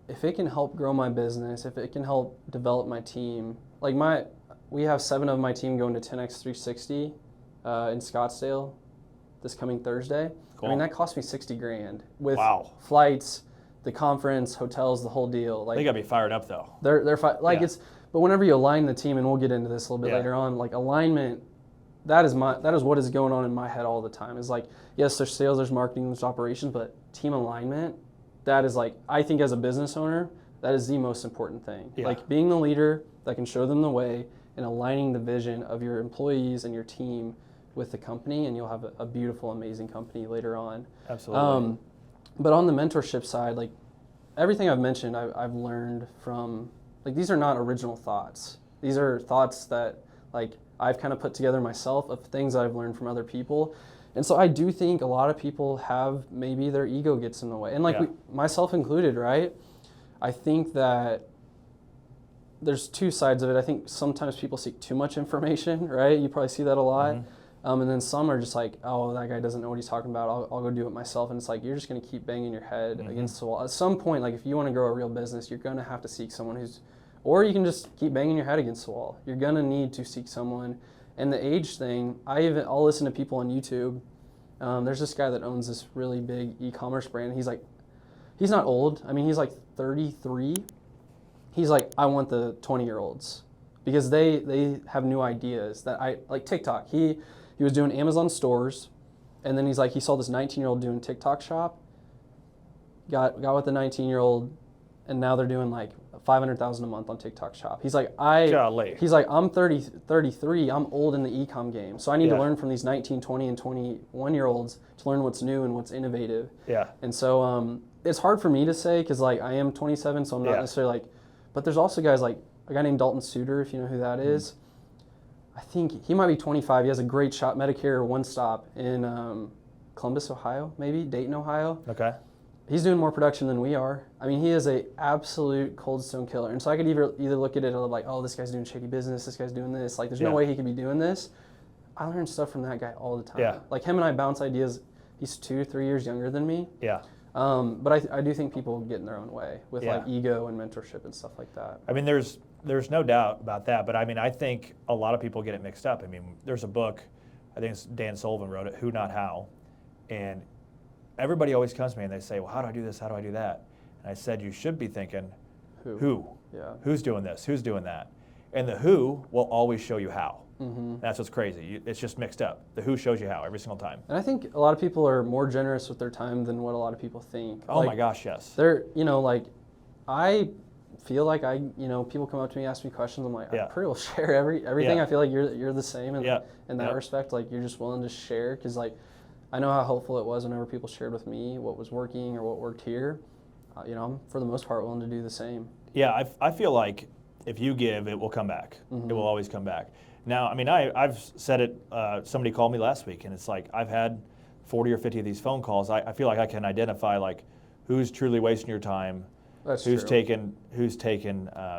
if it can help grow my business, if it can help develop my team, like we have 7 of my team going to 10X 360 in Scottsdale this coming Thursday. Cool. I mean, that cost me $60,000 with Wow. flights, the conference, hotels, the whole deal. Like They got to be fired up though. But whenever you align the team, and we'll get into this a little bit later on, like alignment, that is what is going on in my head all the time. Is like, yes, there's sales, there's marketing, there's operations, but team alignment, that is like, I think as a business owner, that is the most important thing. Yeah. Like being the leader that can show them the way and aligning the vision of your employees and your team with the company, and you'll have a beautiful, amazing company later on. Absolutely. But on the mentorship side, like everything I've mentioned, I've learned from, like these are not original thoughts. These are thoughts that like I've kind of put together myself of things that I've learned from other people. And so I do think a lot of people have, maybe their ego gets in the way. And like myself included, right? I think that there's 2 sides of it. I think sometimes people seek too much information, right? You probably see that a lot. And then some are just like, oh, that guy doesn't know what he's talking about. I'll go do it myself. And it's like, you're just going to keep banging your head against the wall. At some point, like if you want to grow a real business, you're going to have to seek someone or you can just keep banging your head against the wall. You're going to need to seek someone. And the age thing, I'll listen to people on YouTube. There's this guy that owns this really big e-commerce brand. He's not old. I mean, he's like 33. He's like, I want the 20-year-olds because they have new ideas that like TikTok. He was doing Amazon stores, and then he saw this 19-year-old doing TikTok shop, got with the 19-year-old, and now they're doing like $500,000 a month on TikTok shop. He's like, I'm 33, I'm old in the e-com game, so I need to learn from these 19, 20, and 21-year-olds to learn what's new and what's innovative. Yeah. And so it's hard for me to say because like I am 27, so I'm not necessarily like, but there's also guys like a guy named Dalton Suter, if you know who that is. I think he might be 25. He has a great shop, Medicare One Stop in Columbus, Ohio, maybe Dayton, Ohio. Okay. He's doing more production than we are. I mean, he is a absolute cold stone killer. And so I could either look at it like, oh, this guy's doing shady business, this guy's doing this. Like, there's no way he could be doing this. I learn stuff from that guy all the time. Yeah. Like him and I bounce ideas. He's 2 or 3 years younger than me. Yeah. But I do think people get in their own way with like ego and mentorship and stuff like that. I mean, there's no doubt about that. But I mean, I think a lot of people get it mixed up. I mean, there's a book, I think it's Dan Sullivan wrote it, Who Not How. And everybody always comes to me and they say, well, how do I do this? How do I do that? And I said, you should be thinking, who? Yeah. Who's doing this? Who's doing that? And the who will always show you how. Mm-hmm. That's what's crazy. It's just mixed up. The who shows you how every single time. And I think a lot of people are more generous with their time than what a lot of people think. Oh my gosh, yes. They're, like, I feel like people come up to me, ask me questions. I'm like, I pretty well share everything. I feel like you're the same in that respect. Like, you're just willing to share because, like, I know how helpful it was whenever people shared with me what was working or what worked here. I'm for the most part willing to do the same. Yeah, I feel like if you give, it will come back. Mm-hmm. It will always come back. Now, I mean, I've said it, somebody called me last week, and it's like I've had 40 or 50 of these phone calls. I feel like I can identify like who's truly wasting your time, who's taken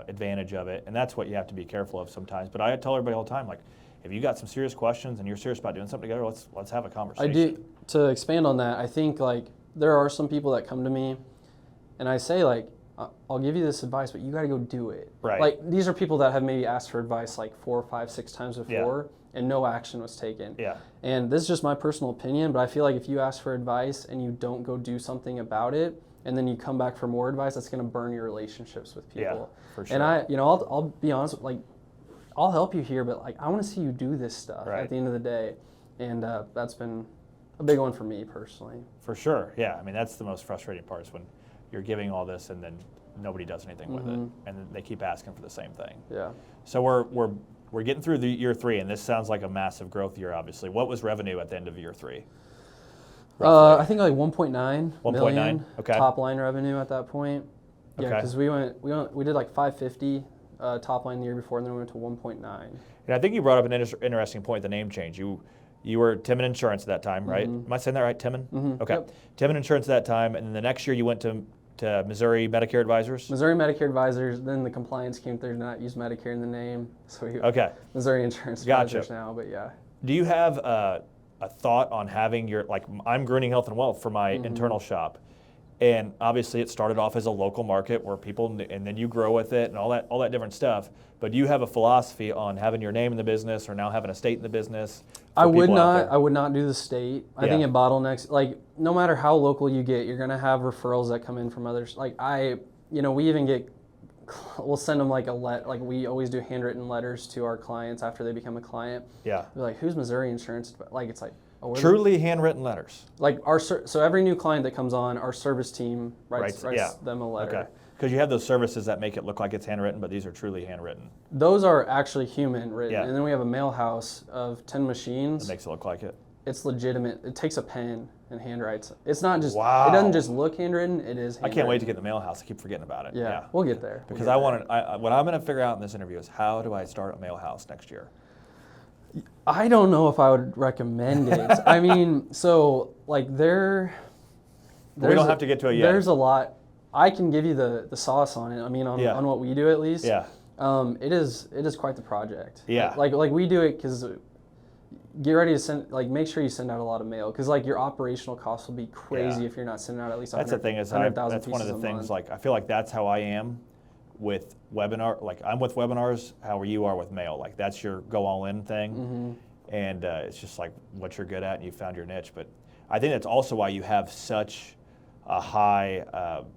advantage of it, and that's what you have to be careful of sometimes. But I tell everybody all the time, like, if you got some serious questions and you're serious about doing something together, let's have a conversation. I do. To expand on that, I think like there are some people that come to me, and I say like, I'll give you this advice, but you got to go do it. Right. Like these are people that have maybe asked for advice like 4, 5, 6 times before, and no action was taken. Yeah. And this is just my personal opinion, but I feel like if you ask for advice and you don't go do something about it, and then you come back for more advice, that's going to burn your relationships with people. Yeah, for sure. And I'll be honest, like, I'll help you here, but like I want to see you do this stuff at the end of the day, and that's been a big one for me personally. For sure. Yeah. I mean, that's the most frustrating part is when you're giving all this and then nobody does anything with it, and they keep asking for the same thing. Yeah. So we're getting through the year 3, and this sounds like a massive growth year. Obviously, what was revenue at the end of year 3? I think like 1.9 million. Okay. Top line revenue at that point. Yeah, because we did like 550 top line the year before, and then we went to 1.9. And I think you brought up an interesting point, the name change. You were Temmen Insurance at that time, right? Am I saying that right, Temmen? Mm-hmm. Okay. Yep. Temmen Insurance at that time, and then the next year you went to Missouri Medicare Advisors? Missouri Medicare Advisors, then the compliance came through to not use Medicare in the name. So Missouri Insurance Advisors now, but yeah. Do you have a thought on having your, like I'm Groening Health and Wealth for my internal shop, And obviously it started off as a local market where people, and then you grow with it and all that different stuff. But do you have a philosophy on having your name in the business or now having a state in the business? I would not do the state. I think it bottlenecks, like no matter how local you get, you're going to have referrals that come in from others. Like we even get, we'll send them like like we always do handwritten letters to our clients after they become a client. Yeah. They're like, who's Missouri Insurance? Like, it's like, truly handwritten letters. Like so every new client that comes on, our service team writes them a letter. Okay. Because you have those services that make it look like it's handwritten, but these are truly handwritten. Those are actually human written. Yeah. And then we have a mail house of 10 machines. It makes it look like it. It's legitimate. It takes a pen and handwrites. It's not just, wow. It doesn't just look handwritten, it is handwritten. I can't wait to get in the mail what I keep forgetting about it. Yeah, we'll get there. Because what I'm going to figure out in this interview is how do I start a mail house next year? I don't know if I would recommend it. I mean, so like we don't have to get to it yet. There's a lot. I can give you the sauce on it. I mean, on what we do at least. Yeah. It is quite the project. Yeah. Like we do it because get ready to send, like, make sure you send out a lot of mail because like your operational costs will be crazy if you're not sending out at least 100,000 That's the thing is that's one of the things. Like I feel like that's how I am with webinar. Like I'm with webinars, how you are with mail. Like that's your go all in thing, and it's just like what you're good at and you found your niche. But I think that's also why you have such a high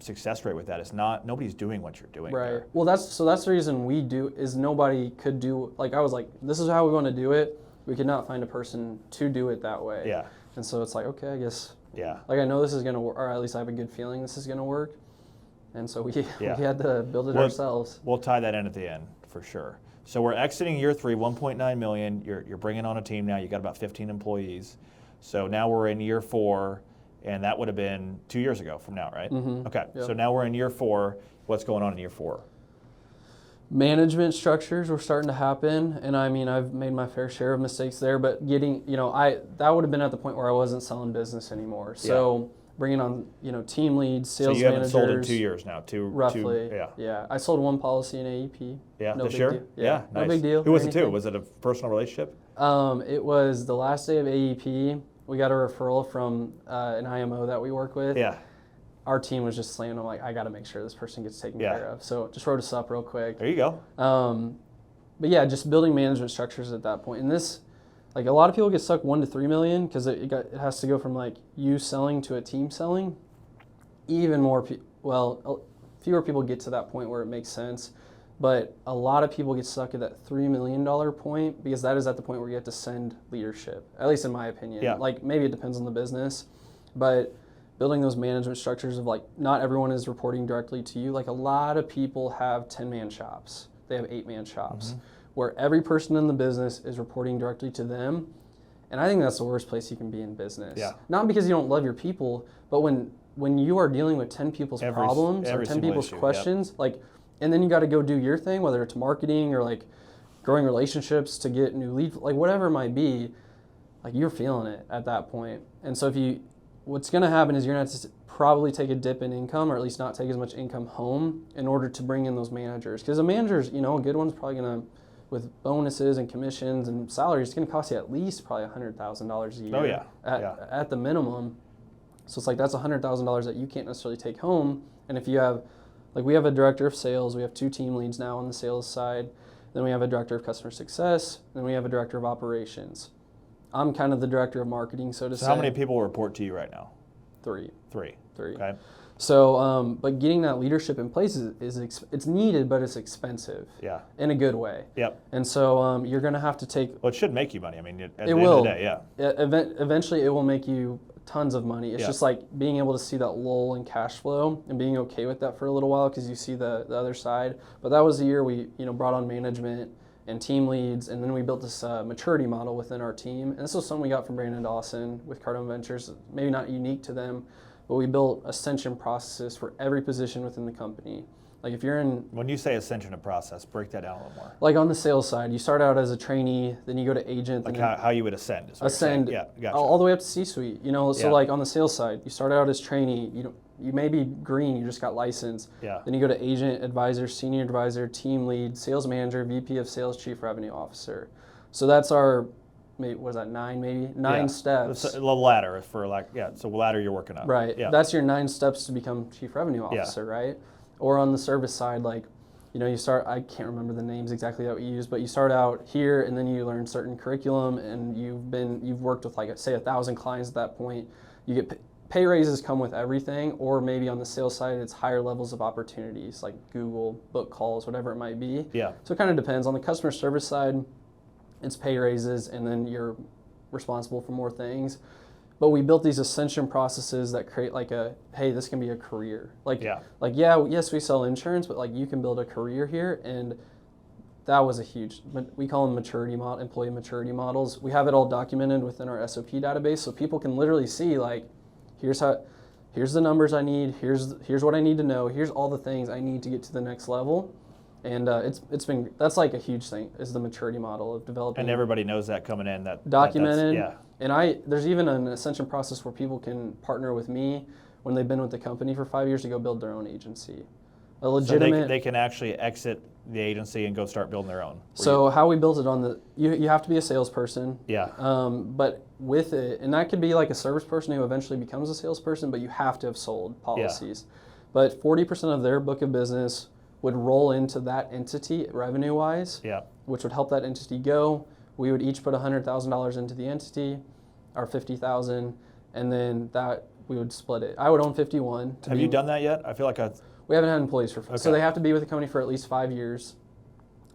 success rate with that. It's nobody's doing what you're doing. Right. There. Well, that's the reason we do is nobody could do, like I was like, this is how we want to do it. We could not find a person to do it that way. Yeah. And so it's like, okay, I guess. Yeah. Like I know this is gonna work, or at least I have a good feeling this is gonna work. And so we had to build it ourselves. We'll tie that in at the end for sure. So we're exiting year 3, 1.9 million. You're bringing on a team now. You got about 15 employees. So now we're in year 4, and that would have been 2 years ago from now, right? Okay. Yep. So now we're in year 4. What's going on in year 4? Management structures were starting to happen, and I mean, I've made my fair share of mistakes there, but getting, that would have been at the point where I wasn't selling business anymore. So bringing on, team leads, sales managers. So you haven't sold in 2 years now, roughly. Yeah. I sold one policy in AEP. Yeah, no this big year? Deal. Yeah, nice. No big deal. Who was it to? Was it a personal relationship? It was the last day of AEP. We got a referral from an IMO that we work with. Yeah. Our team was just slammed. I'm like, I got to make sure this person gets taken care of. So just wrote us up real quick. There you go. But yeah, just building management structures at that point. And this, like a lot of people get stuck 1 to 3 million because it has to go from like you selling to a team selling. Even more, fewer people get to that point where it makes sense. But a lot of people get stuck at that $3 million point because that is at the point where you have to send leadership, at least in my opinion. Yeah. Like maybe it depends on the business, but building those management structures of like not everyone is reporting directly to you. Like a lot of people have 10-man shops. They have 8-man shops where every person in the business is reporting directly to them. And I think that's the worst place you can be in business. Yeah. Not because you don't love your people, but when you are dealing with 10 people's problems or 10 people's questions, like, and then you got to go do your thing, whether it's marketing or like growing relationships to get new leads, like whatever it might be, like you're feeling it at that point. And so what's going to happen is you're going to have to probably take a dip in income or at least not take as much income home in order to bring in those managers. Because the managers, a good one's probably going to, with bonuses and commissions and salaries, it's going to cost you at least probably $100,000 a year. Oh yeah. At the minimum. So it's like that's $100,000 that you can't necessarily take home. And if you have, like we have a director of sales, we have 2 team leads now on the sales side, then we have a director of customer success, then we have a director of operations. I'm kind of the director of marketing, so to say. So how many people report to you right now? 3. 3. Okay. So, but getting that leadership in place it's needed, but it's expensive. Yeah. In a good way. Yep. And so you're going to have to take. Well, it should make you money. I mean, at the end of the day, yeah. Eventually, it will make you tons of money. It's just like being able to see that lull in cash flow and being okay with that for a little while because you see the other side. But that was the year we brought on management and team leads, and then we built this maturity model within our team. And this was something we got from Brandon Dawson with Cardone Ventures, maybe not unique to them, but we built ascension processes for every position within the company. Like if you're in... When you say ascension of process, break that down a little more. Like on the sales side, you start out as a trainee, then you go to agent. Like how you would ascend. Ascend, yeah, gotcha. all the way up to C-suite. So like on the sales side, you start out as trainee, you may be green, you just got licensed. Yeah. Then you go to agent, advisor, senior advisor, team lead, sales manager, VP of sales, chief revenue officer. So that's our maybe, what is that, nine steps. It's a ladder for it's a ladder you're working up. Right. Yeah. That's your 9 steps to become chief revenue officer, right? Or on the service side, like, you start, I can't remember the names exactly that we use, but you start out here and then you learn certain curriculum and you've worked with like, say 1,000 clients at that point. You get pay raises come with everything, or maybe on the sales side, it's higher levels of opportunities like Google, book calls, whatever it might be. Yeah. So it kind of depends. On the customer service side, it's pay raises and then you're responsible for more things. But we built these ascension processes that create like hey, this can be a career. Yes, we sell insurance, but like you can build a career here. And that was a huge, we call them employee maturity models. We have it all documented within our SOP database, so people can literally see like, here's the numbers I need, here's what I need to know, here's all the things I need to get to the next level. And that's like a huge thing, is the maturity model of developing. And everybody knows that coming in, that documented. Yeah. And there's even an ascension process where people can partner with me when they've been with the company for 5 years to go build their own agency. A legitimate. So they can actually exit the agency and go start building their own. So how we built it you have to be a salesperson. Yeah. But with it, and that could be like a service person who eventually becomes a salesperson, but you have to have sold policies. Yeah. But 40% of their book of business would roll into that entity revenue-wise, which would help that entity go. We would each put $100,000 into the entity, or $50,000, and then that we would split it. I would own 51. Have you done that yet? I feel like we haven't had employees so they have to be with the company for at least 5 years.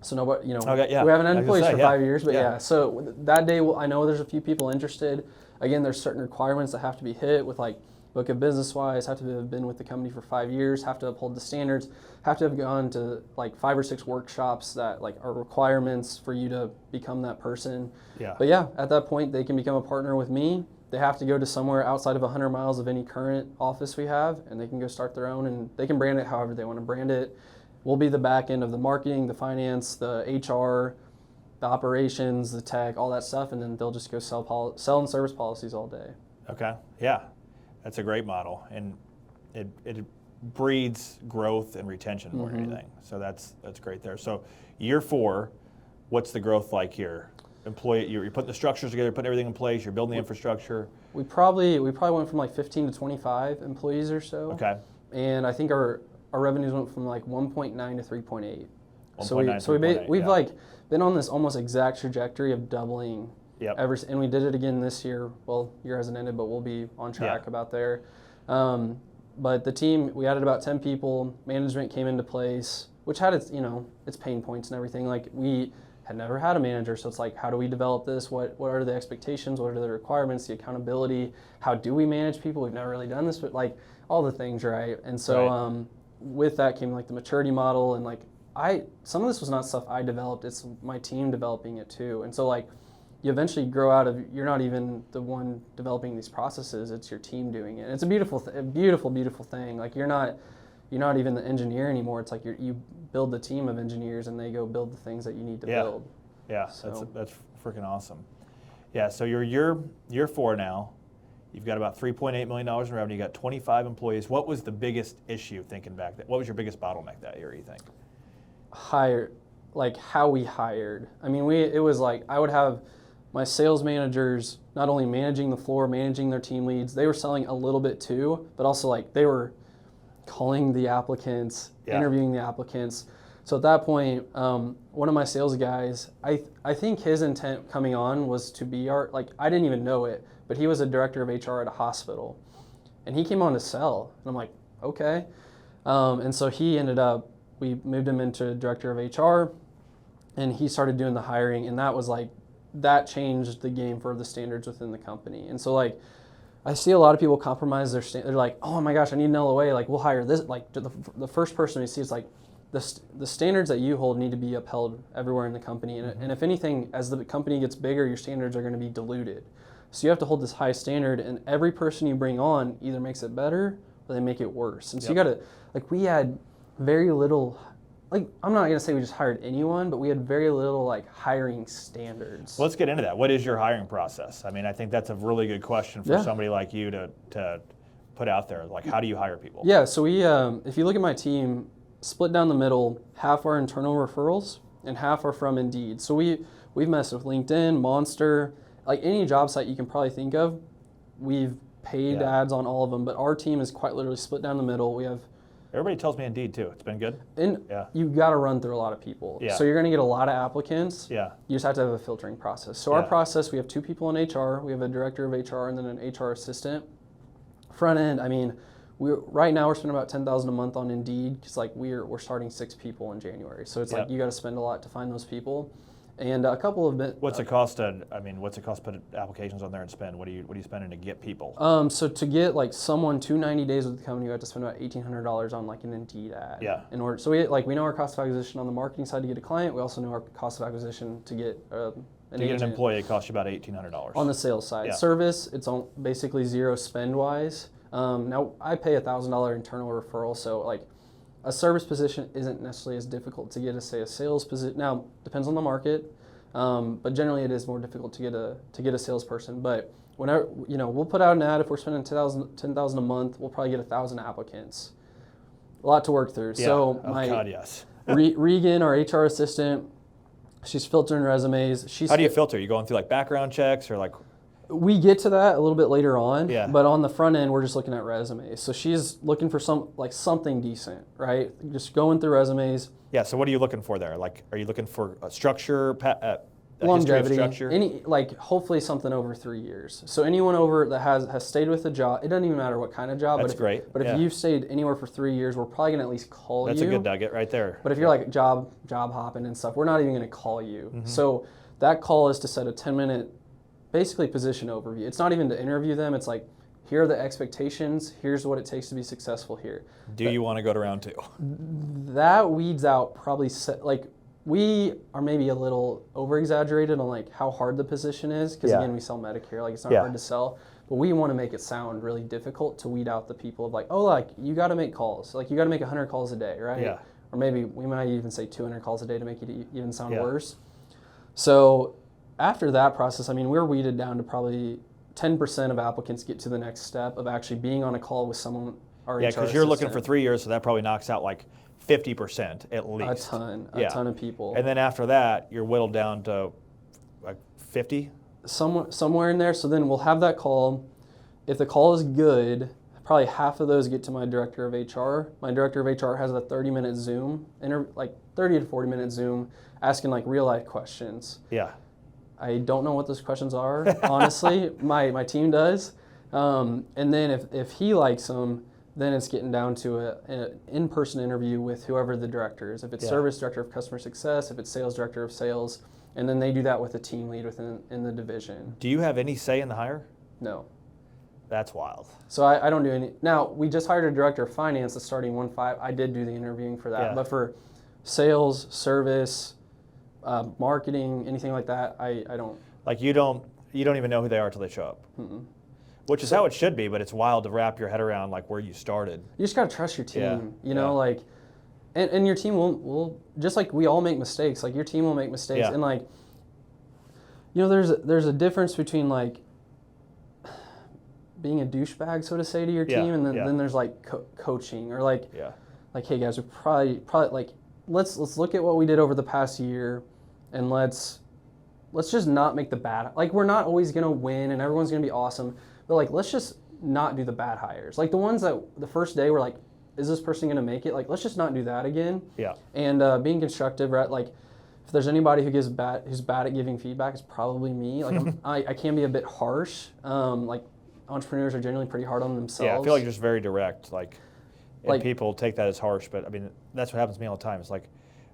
So nobody, we haven't had employees for 5 years, but So that day, I know there's a few people interested. Again, there's certain requirements that have to be hit with like book of business wise, have to have been with the company for 5 years, have to uphold the standards, have to have gone to like 5 or 6 workshops that like are requirements for you to become that person. Yeah. But at that point, they can become a partner with me. They have to go to somewhere outside of 100 miles of any current office we have, and they can go start their own, and they can brand it however they want to brand it. We'll be the back end of the marketing, the finance, the HR, the operations, the tech, all that stuff, and then they'll just go sell and service policies all day. Okay, yeah. That's a great model, and it breeds growth and retention more than anything. So that's great there. So year 4, what's the growth like here? You're putting the structures together, putting everything in place, you're building the infrastructure. We probably went from like 15 to 25 employees or so. Okay. And I think our revenues went from like 1.9 to 3.8. So we've like been on this almost exact trajectory of doubling. Yep. And we did it again this year. Well, year hasn't ended, but we'll be on track about there. But the team, we added about 10 people. Management came into place, which had its pain points and everything. Like we had never had a manager, so it's like, how do we develop this? What are the expectations? What are the requirements? The accountability? How do we manage people? We've never really done this, but like all the things, right? And so with that came like the maturity model, and like some of this was not stuff I developed. It's my team developing it too. And so like, you eventually grow out of, you're not even the one developing these processes, it's your team doing it. And it's a beautiful thing. Like you're not even the engineer anymore. It's like you build the team of engineers and they go build the things that you need to build. Yeah, so. that's freaking awesome. Yeah, so you're year 4 now. You've got about $3.8 million in revenue. You got 25 employees. What was the biggest issue thinking back? What was your biggest bottleneck that year, you think? How we hired. I mean, it was like I would have my sales managers not only managing the floor, managing their team leads, they were selling a little bit too, but also like they were calling the applicants, interviewing the applicants. So at that point, one of my sales guys, I think his intent coming on was to be I didn't even know it, but he was a director of HR at a hospital. And he came on to sell. And I'm like, okay. And so we moved him into director of HR, and he started doing the hiring, and that changed the game for the standards within the company. And so like, I see a lot of people compromise their they're like, oh my gosh, I need an LOA, like we'll hire this, like the first person we see is like, the standards that you hold need to be upheld everywhere in the company. And if anything, as the company gets bigger, your standards are going to be diluted. So you have to hold this high standard, and every person you bring on either makes it better or they make it worse. And so you got to, like we had very little, like I'm not going to say we just hired anyone, but we had very little like hiring standards. Well, let's get into that. What is your hiring process? I mean, I think that's a really good question for somebody like you to put out there. Like, how do you hire people? Yeah, so we, if you look at my team, split down the middle, half are internal referrals and half are from Indeed. So we've messed with LinkedIn, Monster, like any job site you can probably think of, we've paid ads on all of them, but our team is quite literally split down the middle. We have Everybody tells me Indeed too. It's been good. You've got to run through a lot of people. Yeah. So you're going to get a lot of applicants. Yeah. You just have to have a filtering process. So our process, we have 2 people in HR. We have a director of HR and then an HR assistant. Front end, I mean, right now we're spending about $10,000 a month on Indeed because like we're starting 6 people in January. So it's like you got to spend a lot to find those people. And a couple of what's it cost to put applications on there and spend? What are you spending to get people? So to get like someone to 90 days with the company, you have to spend about $1,800 on like an Indeed ad. Yeah. In order, so we know our cost of acquisition on the marketing side to get a client. We also know our cost of acquisition to get an employee. It costs you about $1,800. On the sales side, service it's on basically zero spend wise. Now I pay $1,000 internal referral, so like a service position isn't necessarily as difficult to get as say a sales position. Now depends on the market, but generally it is more difficult to get a salesperson. But whenever we'll put out an ad if we're spending $10,000 a month, we'll probably get 1,000 applicants. A lot to work through. Yeah. So God, yes. Regan, our HR assistant, she's filtering resumes. How do you filter? You going through like background checks or like? We get to that a little bit later on, yeah. But on the front end, we're just looking at resumes. So she's looking for something decent, right? Just going through resumes. Yeah. So what are you looking for there? Like, are you looking for a structure, longevity, structure? Hopefully something over 3 years. So anyone over that has stayed with a job, it doesn't even matter what kind of job. That's great. But if you've stayed anywhere for 3 years, we're probably gonna at least call you. That's a good nugget right there. But if you're like job hopping and stuff, we're not even gonna call you. Mm-hmm. So that call is to set a 10-minute. Basically position overview. It's not even to interview them. It's like, here are the expectations. Here's what it takes to be successful here. Do you want to go to round 2? That weeds out probably, we are maybe a little over-exaggerated on like how hard the position is. Because again, we sell Medicare. Like it's not hard to sell. But we want to make it sound really difficult to weed out the people of like, oh, like you got to make calls. Like you got to make 100 calls a day, right? Yeah. Or maybe we might even say 200 calls a day to make it even sound worse. So after that process, I mean, we're weeded down to probably 10% of applicants get to the next step of actually being on a call with someone. Yeah, because you're looking for 3 years, so that probably knocks out like 50% at least. A ton of people. And then after that, you're whittled down to like 50? Somewhere in there. So then we'll have that call. If the call is good, probably half of those get to my director of HR. My director of HR has a 30-minute Zoom, 30 to 40-minute Zoom, asking like real-life questions. Yeah. I don't know what those questions are, honestly. My team does. And then if he likes them, then it's getting down to an in-person interview with whoever the director is. If it's service director of customer success, if it's sales director of sales, and then they do that with a team lead in the division. Do you have any say in the hire? No. That's wild. So I don't do any. Now, we just hired a director of finance that's starting 1/5. I did do the interviewing for that. Yeah. But for sales, service, marketing, anything like that, I don't. Like you don't even know who they are until they show up. Mm-mm. Which is how it should be, but it's wild to wrap your head around like where you started. You just gotta trust your team. You know, like, and your team will just like we all make mistakes. Like your team will make mistakes, and like, there's a difference between like being a douchebag, so to say, to your team, and then there's like coaching or like hey guys, we probably like let's look at what we did over the past year. And let's just not make the bad, like we're not always gonna win and everyone's gonna be awesome, but like let's just not do the bad hires. Like the ones that the first day were like, is this person gonna make it? Like let's just not do that again. Yeah. And being constructive, right? Like if there's anybody who's bad at giving feedback, it's probably me. Like I can be a bit harsh. Like entrepreneurs are generally pretty hard on themselves. Yeah, I feel like you're just very direct. Like people take that as harsh, but I mean that's what happens to me all the time. It's like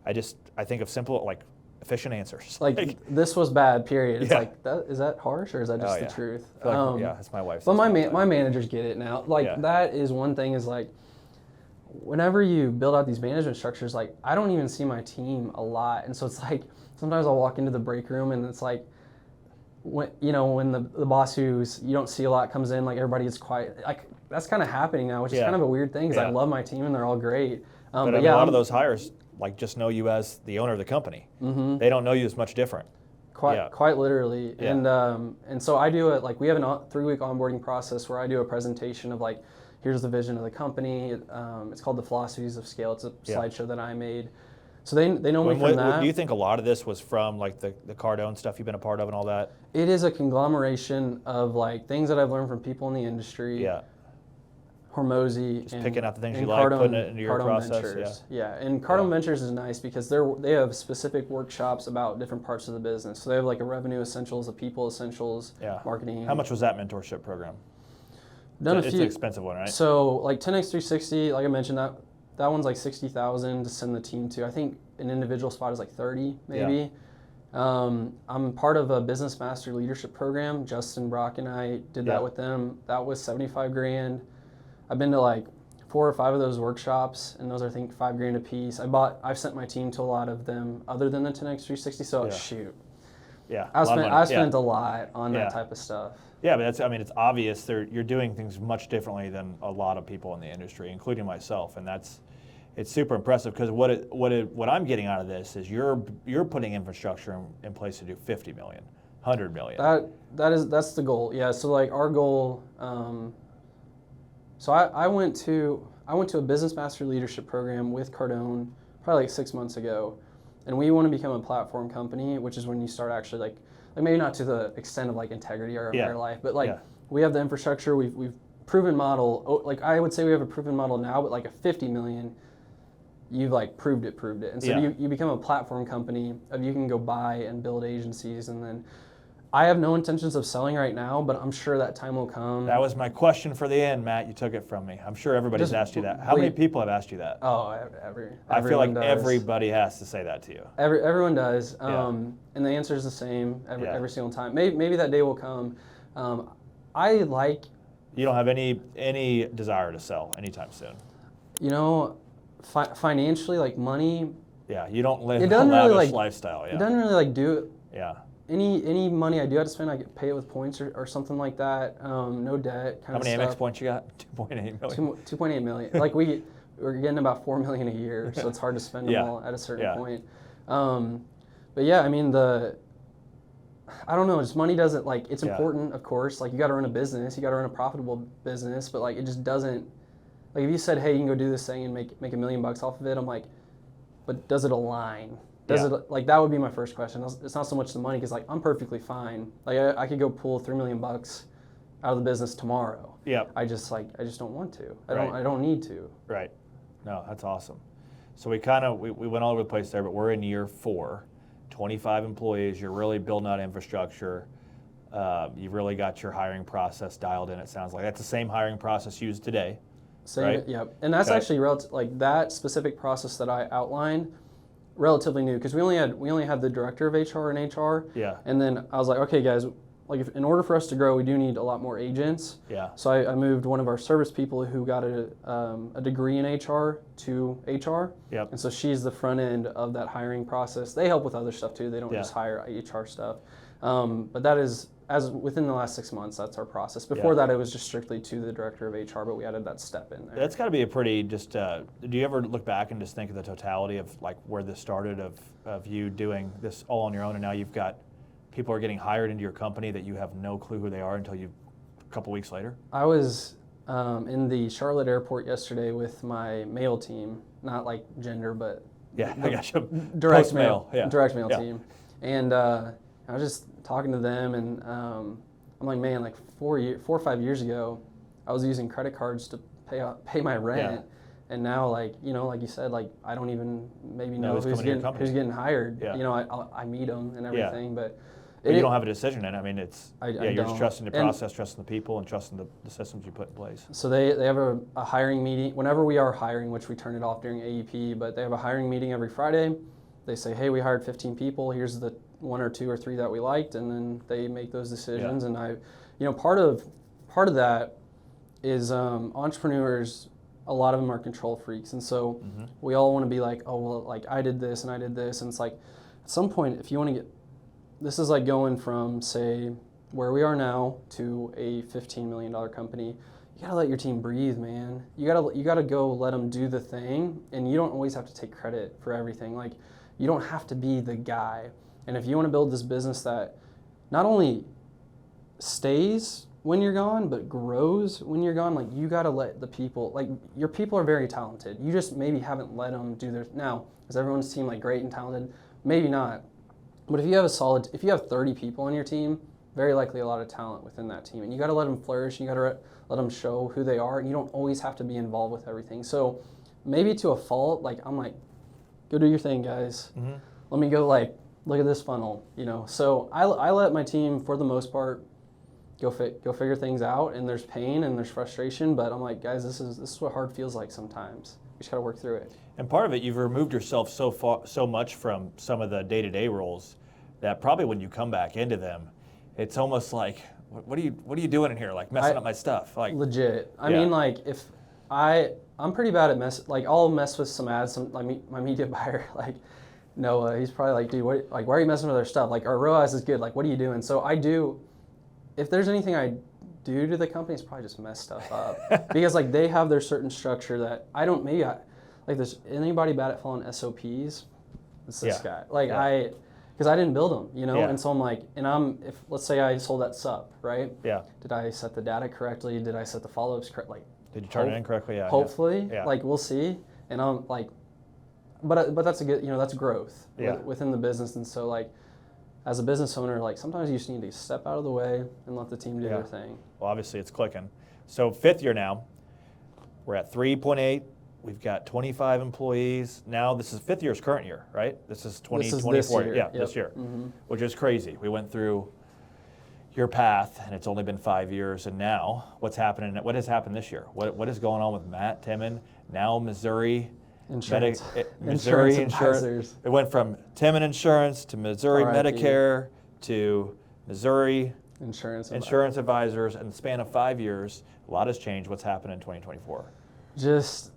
I think of simple like efficient answers. Like this was bad, period. It's like, is that harsh or is that just the truth? That's my wife. But my managers get it now. Like that is one thing is like, whenever you build out these management structures, like I don't even see my team a lot. And so it's like, sometimes I'll walk into the break room and it's like, when the boss who's you don't see a lot comes in, like everybody gets quiet. Like that's kind of happening now, which is kind of a weird thing because I love my team and they're all great. But a lot of those hires like just know you as the owner of the company. Mm-hmm. They don't know you as much different. Quite literally. Yeah. And so I do it like we have a 3-week onboarding process where I do a presentation of like, here's the vision of the company. It's called the Philosophies of Scale. It's a slideshow that I made. So they know me from that. Do you think a lot of this was from like the Cardone stuff you've been a part of and all that? It is a conglomeration of like things that I've learned from people in the industry. Yeah. Hormozy, Just and picking out the things you Cardone, like, putting it into your Cardone process. Ventures. Yeah, and Cardone Ventures is nice because they have specific workshops about different parts of the business. So they have like a revenue essentials, a people essentials, marketing. How much was that mentorship program? Done It's a few. an expensive one, right? So like 10x360, like I mentioned, that one's like 60,000 to send the team to. I think an individual spot is like 30 maybe. I'm part of a business master leadership program. Justin Brock and I did that with them. That was 75 grand. I've been to like 4 or 5 of those workshops, and those are I think $5 grand a piece. I've sent my team to a lot of them other than the 10x360. So shoot. Yeah. I spent a lot on that type of stuff. Yeah, but it's obvious you're doing things much differently than a lot of people in the industry, including myself, and it's super impressive because what I'm getting out of this is you're putting infrastructure in place to do 50 million, 100 million. That's the goal. Yeah. So like our goal. So I went to a business master leadership program with Cardone probably like 6 months ago, and we want to become a platform company, which is when you start actually like maybe not to the extent of like integrity or our life, but like we have the infrastructure, we've proven model. Like I would say we have a proven model now, but like a 50 million, you've like proved it, and so you become a platform company of you can go buy and build agencies, and then. I have no intentions of selling right now, but I'm sure that time will come. That was my question for the end, Matt. You took it from me. I'm sure everybody's asked you that. How many people have asked you that? Oh, I feel like does. everybody has to say that to you. Everyone does, and the answer is the same every single time. Maybe that day will come. You don't have any desire to sell anytime soon. You know, financially, like money. Yeah, you don't live a lavish lavish lifestyle. Yeah, it doesn't really like do it. Yeah. Any money I do have to spend, I get pay it with points or something like that. No debt. How many Amex points you got? 2.8 million. 2.8 million. Like we're getting about 4 million a year, so it's hard to spend them all at a certain point. But yeah, I mean I don't know. Just money doesn't like. It's important, of course. Like you got to run a business, you got to run a profitable business, but like it just doesn't. Like if you said, hey, you can go do this thing and make $1 million off of it, I'm like, but does it align? Does it like that would be my first question. It's not so much the money because like I'm perfectly fine. Like I could go pull $3 million out of the business tomorrow. Yeah. I just don't want to. I don't need to. Right. No, that's awesome. So we went all over the place there, but we're in year 4, 25 employees. You're really building out infrastructure. You've really got your hiring process dialed in. It sounds like that's the same hiring process used today. Same. Right? Yep. And that's actually like that specific process that I outlined. Relatively new because we only had the director of HR and HR. Yeah. And then I was like, okay, guys, like in order for us to grow, we do need a lot more agents. Yeah. So I moved one of our service people who got a degree in HR to HR. Yep. And so she's the front end of that hiring process. They help with other stuff too. They don't just hire HR stuff. But that is as within the last 6 months, that's our process. Before that, it was just strictly to the director of HR, but we added that step in there. That's got to be a pretty do you ever look back and just think of the totality of like where this started of you doing this all on your own, and now you've got people are getting hired into your company that you have no clue who they are until a couple weeks later? I was in the Charlotte airport yesterday with my male team, not like gender, but I got you. Direct mail team. And I was just talking to them, and I'm like, man, like 4 or 5 years ago, I was using credit cards to pay my rent, and now like like you said, like I don't even maybe know who's getting hired. Yeah. I meet them and everything, but you don't have a decision in it. I mean, you're just trusting the process, trusting the people, and trusting the systems you put in place. So they have a hiring meeting whenever we are hiring, which we turn it off during AEP, but they have a hiring meeting every Friday. They say, hey, we hired 15 people. Here's the 1 or 2 or 3 that we liked, and then they make those decisions. And part of that is entrepreneurs. A lot of them are control freaks, and so we all want to be like, oh well, like I did this and I did this, and it's like at some point, if you want to get, this is like going from say where we are now to a $15 million company. You gotta let your team breathe, man. You gotta go let them do the thing, and you don't always have to take credit for everything. Like you don't have to be the guy. And if you want to build this business that not only stays when you're gone, but grows when you're gone. Like, you got to let the people, like, your people are very talented. You just maybe haven't let them do their, now, is everyone's team like great and talented? Maybe not. But if you have 30 people on your team, very likely a lot of talent within that team. And you got to let them flourish. You got to let them show who they are. And you don't always have to be involved with everything. So maybe to a fault, like, I'm like, go do your thing, guys. Mm-hmm. Let me go, like, look at this funnel, you know. So I let my team, for the most part, go figure things out. And there's pain and there's frustration. But I'm like, guys, this is what hard feels like sometimes. You just got to work through it. And part of it, you've removed yourself so much from some of the day-to-day roles that probably when you come back into them, it's almost like, what are you doing in here? Like, messing up my stuff. Like, legit. I mean, like, if I'm pretty bad at like, I'll mess with some ads. My media buyer, like Noah, he's probably like, dude, why are you messing with our stuff? Like, our ROAS is good. Like, what are you doing? So I do. If there's anything I do to the company, it's probably just mess stuff up because like they have their certain structure that I don't. Maybe like, there's anybody bad at following SOPs? It's this guy. Like because I didn't build them, you know? Yeah. And so I'm like, if let's say I sold that sup, right? Yeah. Did I set the data correctly? Did I set the follow-ups correctly? Like, did you turn it in correctly? Yeah. Hopefully. Yeah. Like, we'll see. And I'm like, but that's a good, you know, that's growth within the business. And so, like, as a business owner, like, sometimes you just need to step out of the way and let the team do their thing. Well, obviously it's clicking. So 5th year now, we're at 3.8. We've got 25 employees. Now this is 5th year's current year, right? This is 2024. This year, which is crazy. We went through your path, and it's only been 5 years. And now, what has happened this year? What is going on with Matt Temmen? Now Missouri Insurance. Missouri Insurance. It went from Temmen Insurance to Missouri Medicare to Missouri Insurance Advisors. In the span of 5 years, a lot has changed. What's happened in 2024? Just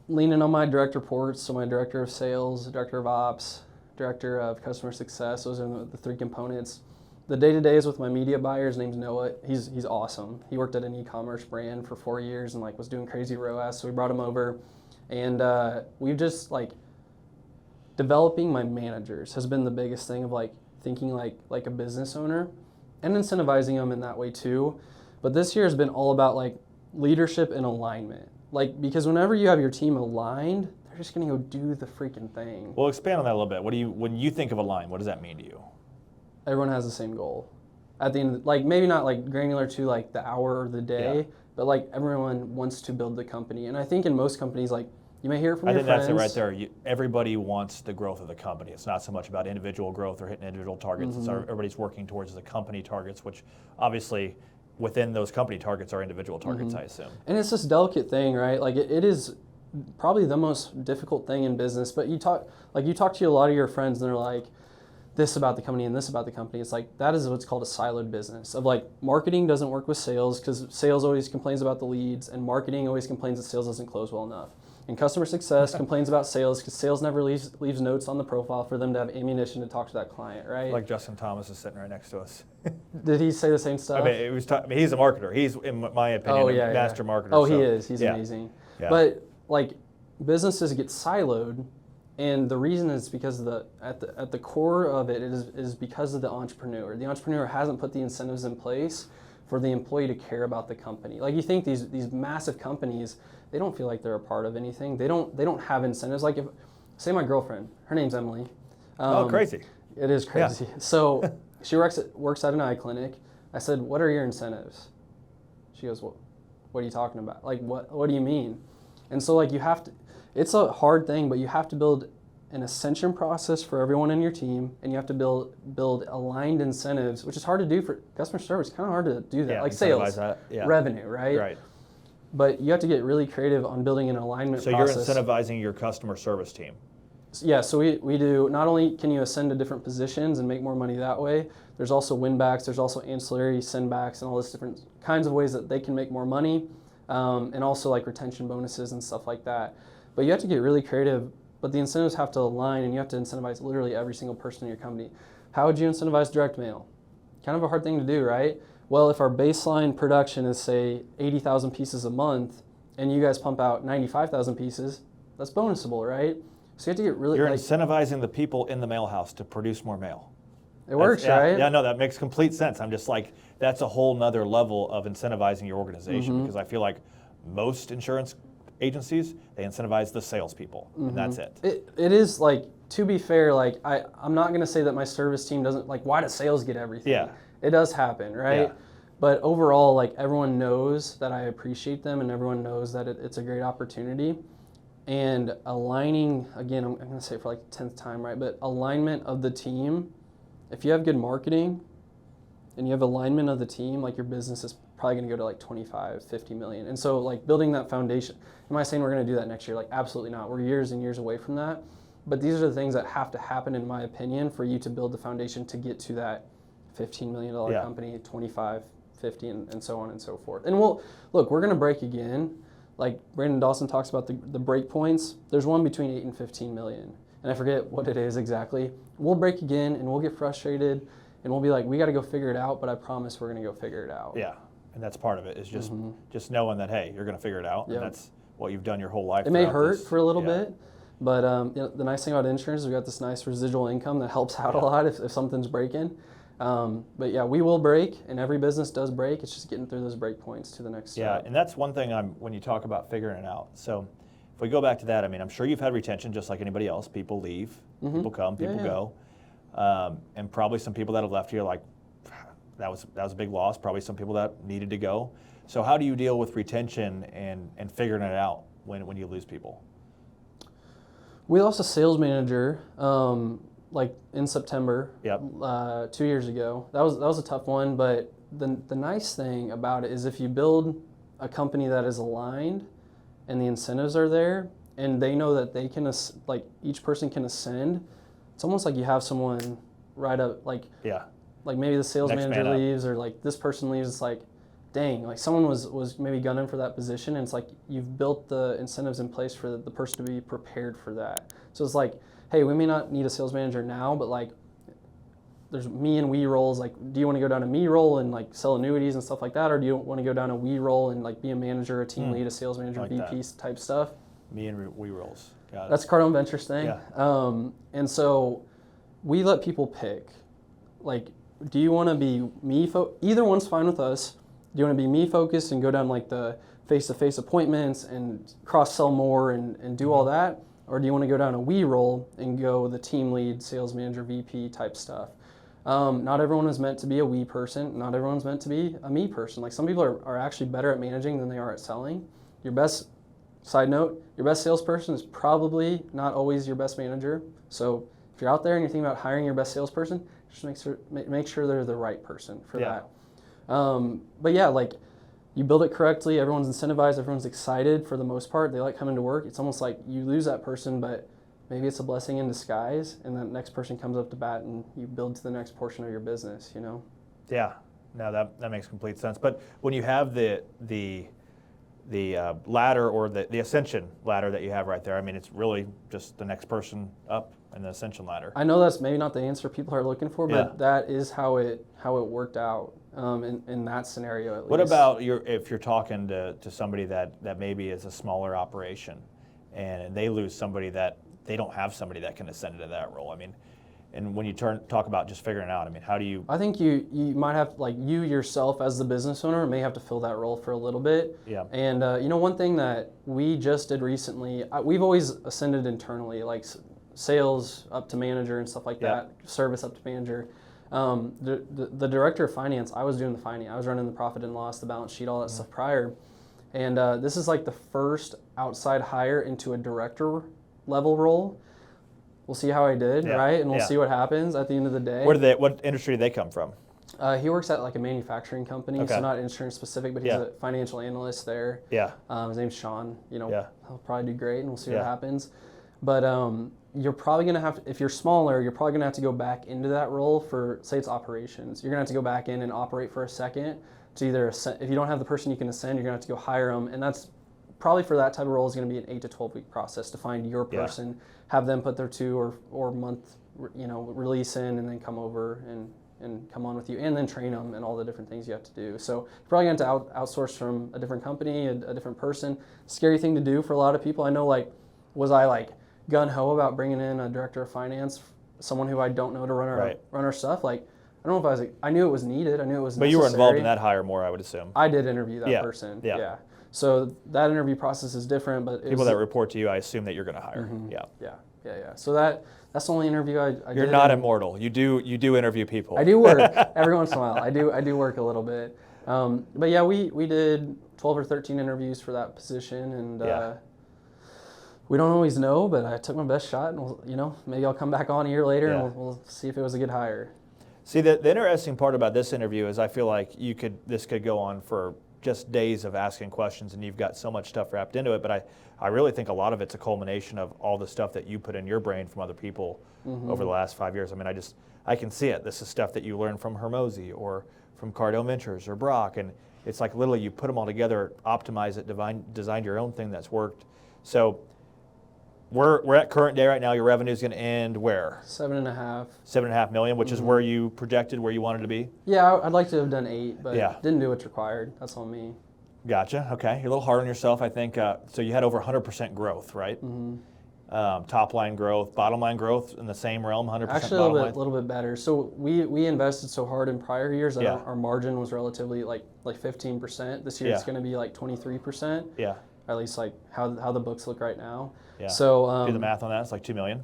leaning on my direct reports, so my director of sales, director of ops, director of customer success. Those are the 3 components. The day-to-day is with my media buyer. His name's Noah. He's awesome. He worked at an e-commerce brand for 4 years and like was doing crazy ROAS, so we brought him over. And we've just like, developing my managers has been the biggest thing of like thinking like a business owner and incentivizing them in that way too. But this year has been all about like leadership and alignment. Like, because whenever you have your team aligned, they're just going to go do the freaking thing. Well, expand on that a little bit. When you think of aligned, what does that mean to you? Everyone has the same goal. At the end, like, maybe not like granular to like the hour or the day, but like everyone wants to build the company. And I think in most companies, like, you may hear it from your friends. I think that's it right there. Everybody wants the growth of the company. It's not so much about individual growth or hitting individual targets. It's everybody's working towards the company targets, which obviously within those company targets are individual targets, I assume. And it's this delicate thing, right? Like, it is probably the most difficult thing in business. But you talk to a lot of your friends, and they're like, this about the company and this about the company. It's like, that is what's called a siloed business. Of like, marketing doesn't work with sales because sales always complains about the leads, and marketing always complains that sales doesn't close well enough. And customer success complains about sales because sales never leaves notes on the profile for them to have ammunition to talk to that client, right? Like Justin Thomas is sitting right next to us. Did he say the same stuff? I mean, he's a marketer. He's, in my opinion, a master marketer. Oh, he is. He's amazing. Yeah. But like, businesses get siloed, and the reason is because at the core of it is because of the entrepreneur. The entrepreneur hasn't put the incentives in place for the employee to care about the company. Like, you think these massive companies, they don't feel like they're a part of anything. They don't have incentives. Like, say my girlfriend, her name's Emily. Crazy. It is crazy. Yeah. So she works at an eye clinic. I said, what are your incentives? She goes, well, what are you talking about? Like, what do you mean? And so, like, you have to, it's a hard thing, but you have to build an ascension process for everyone in your team, and you have to build aligned incentives, which is hard to do for customer service. It's kind of hard to do that, like sales, revenue, right? Right. But you have to get really creative on building an alignment process. So you're incentivizing your customer service team. Yeah, so we do, not only can you ascend to different positions and make more money that way, there's also win backs, there's also ancillary send backs, and all this different kinds of ways that they can make more money, and also like retention bonuses and stuff like that. But you have to get really creative, but the incentives have to align, and you have to incentivize literally every single person in your company. How would you incentivize direct mail? Kind of a hard thing to do, right? Well, if our baseline production is, say, 80,000 pieces a month, and you guys pump out 95,000 pieces, that's bonusable, right? So you have to get really... You're incentivizing the people in the mail house to produce more mail. It works, yeah, right? Yeah, no, that makes complete sense. I'm just like, that's a whole nother level of incentivizing your organization because I feel like most insurance agencies, they incentivize the salespeople, and that's it. It is like, to be fair, like I'm not gonna say that my service team doesn't, like, why does sales get everything? Yeah. It does happen, right? Yeah. But overall, like, everyone knows that I appreciate them and everyone knows that it's a great opportunity. And aligning, again, I'm gonna say it for like the 10th time, right? But alignment of the team, if you have good marketing and you have alignment of the team, like, your business is probably gonna go to like 25, 50 million. And so, like, building that foundation, am I saying we're gonna do that next year? Like, absolutely not. We're years and years away from that. But these are the things that have to happen, in my opinion, for you to build the foundation to get to that $15 million company, 25, 50, and so on and so forth. And we're gonna break again. Like Brandon Dawson talks about the break points. There's one between 8 and 15 million. And I forget what it is exactly. We'll break again and we'll get frustrated and we'll be like, we got to go figure it out, but I promise we're going to go figure it out. Yeah. And that's part of it, is just knowing that, hey, you're going to figure it out. Yep. And that's what you've done your whole life. It may hurt for a little bit, but the nice thing about insurance is we've got this nice residual income that helps out a lot if something's breaking. But yeah, we will break, and every business does break. It's just getting through those break points to the next step. Yeah, and that's one thing when you talk about figuring it out. So if we go back to that, I mean, I'm sure you've had retention just like anybody else. People leave, people come, people go. And probably some people that have left you are like, that was a big loss. Probably some people that needed to go. So how do you deal with retention and figuring it out when you lose people? We lost a sales manager like in September, 2 years ago. That was a tough one, but the nice thing about it is if you build a company that is aligned and the incentives are there and they know that they can, like, each person can ascend, it's almost like you have someone right up, like maybe the sales manager leaves or like this person leaves. It's like, dang, like someone was maybe gunning for that position, and it's like you've built the incentives in place for the person to be prepared for that. So it's like, hey, we may not need a sales manager now, but like there's me and we roles. Like, do you want to go down a me role and like sell annuities and stuff like that, or do you want to go down a we role and like be a manager, a team lead, a sales manager, like VP type stuff? Me and we roles. Got it. That's Cardone Ventures thing. Yeah. And so we let people pick. Like, do you want to be either one's fine with us. Do you want to be me focused and go down like the face-to-face appointments and cross-sell more and do all that? Or do you want to go down a we role and go the team lead, sales manager, VP type stuff? Not everyone is meant to be a we person. Not everyone's meant to be a me person. Like, some people are actually better at managing than they are at selling. Side note, your best salesperson is probably not always your best manager. So if you're out there and you're thinking about hiring your best salesperson, just make sure they're the right person for that. But yeah, like, you build it correctly, everyone's incentivized, everyone's excited for the most part. They like coming to work. It's almost like you lose that person, but maybe it's a blessing in disguise, and that next person comes up to bat and you build to the next portion of your business, you know? Yeah, no, that makes complete sense. But when you have the ladder, or the ascension ladder that you have right there, I mean, it's really just the next person up in the ascension ladder. I know that's maybe not the answer people are looking for, but that is how it worked out in that scenario, at least. What about if you're talking to somebody that maybe is a smaller operation and they lose somebody that they don't have somebody that can ascend into that role? I mean, and when you talk about just figuring it out, I mean, how do you? I think you might have, like, you yourself as the business owner may have to fill that role for a little bit. Yeah. And one thing that we just did recently, we've always ascended internally, like sales up to manager and stuff like that, service up to manager. The director of finance, I was doing the finance. I was running the profit and loss, the balance sheet, all that stuff prior. And this is like the first outside hire into a director level role. We'll see how I did, right? And we'll see what happens at the end of the day. What industry do they come from? He works at like a manufacturing company, so not insurance specific, but he's a financial analyst there. Yeah. His name's Sean. He'll probably do great, and we'll see what happens. But you're probably going to have to, if you're smaller, you're probably going to have to go back into that role for, say it's operations. You're going to have to go back in and operate for a second to either ascend. If you don't have the person you can ascend, you're going to have to go hire them. And that's probably, for that type of role, is going to be an 8 to 12 week process to find your person, have them put their 2 or month release in, and then come over and come on with you, and then train them and all the different things you have to do. So you're probably going to have to outsource from a different company, a different person. Scary thing to do for a lot of people. I know, like, was I like gung-ho about bringing in a director of finance someone who I don't know to run Right. our stuff. Like, I don't know if I knew it was needed. I knew it was But necessary. you were involved in that hire more, I would assume. I did interview that Yeah. person. Yeah. Yeah. So that interview process is different, but People that report to you, I assume that you're going to hire. Yeah. Yeah. So that's the only interview I You're did. not immortal. You do interview people. I do work every once in a while. I do work a little bit. But yeah, we did 12 or 13 interviews for that position, and we don't always know. But I took my best shot, and maybe I'll come back on a year later, and we'll see if it was a good hire. See, the interesting part about this interview is I feel like this could go on for just days of asking questions, and you've got so much stuff wrapped into it. But I really think a lot of it's a culmination of all the stuff that you put in your brain from other people over the last 5 years. I mean, I can see it. This is stuff that you learned from Hermosi or from Cardone Ventures or Brock, and it's like literally you put them all together, optimize it, designed your own thing that's worked. So we're at current day right now. Your revenue is going to end where? 7.5. $7.5 million, which is where you projected where you wanted to be. Yeah, I'd like to have done 8, but didn't do what's required. That's on me. Gotcha. Okay, you're a little hard on yourself, I think. So you had over 100% growth, right? Top line growth, bottom line growth in the same realm, 100% Actually, bottom line. a little bit better. So we invested so hard in prior years that Yeah. our margin was relatively like 15%. This year it's going to be like 23%. Yeah. At least like how the books look right now. Yeah. So do the math on that. It's like $2 million.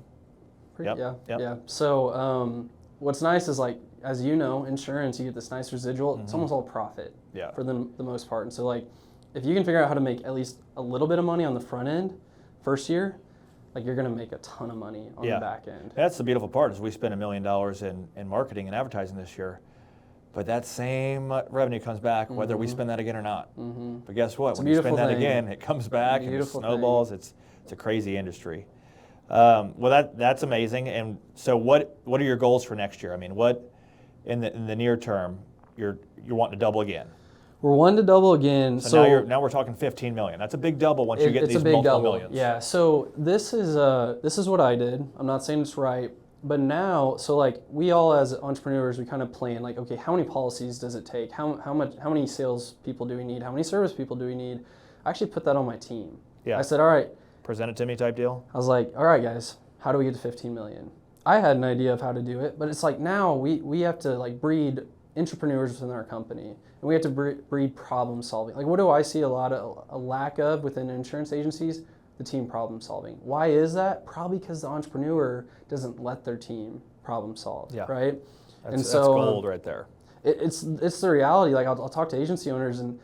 Yeah. So what's nice is, like, as you know, insurance, you get this nice residual. It's almost all profit for the most part. And so, like, if you can figure out how to make at least a little bit of money on the front end first year, like, you're going to make a ton of money on the back end. That's the beautiful part is we spent $1 million in marketing and advertising this year. But that same revenue comes back whether we spend that again or not. But guess what? When you spend that again, it comes back and it snowballs. It's a crazy industry. Well, that's amazing. And so, what are your goals for next year? I mean, what in the near term you're wanting to double again? We're wanting to double again. So now we're talking 15 million. That's a big double once you get these multiple millions. Yeah. So this is what I did. I'm not saying it's right. But now, so like we all as entrepreneurs, we kind of plan like, okay, how many policies does it take? How many sales people do we need? How many service people do we need? I actually put that on my team. Yeah. I said, all right. Present it to me type deal. I was like, all right, guys, how do we get to 15 million? I had an idea of how to do it, but it's like now we have to like breed entrepreneurs within our company, and we have to breed problem solving. Like, what do I see a lack of within insurance agencies? The team problem solving. Why is that? Probably because the entrepreneur doesn't let their team problem solve, right? That's gold right there. It's the reality. Like, I'll talk to agency owners, and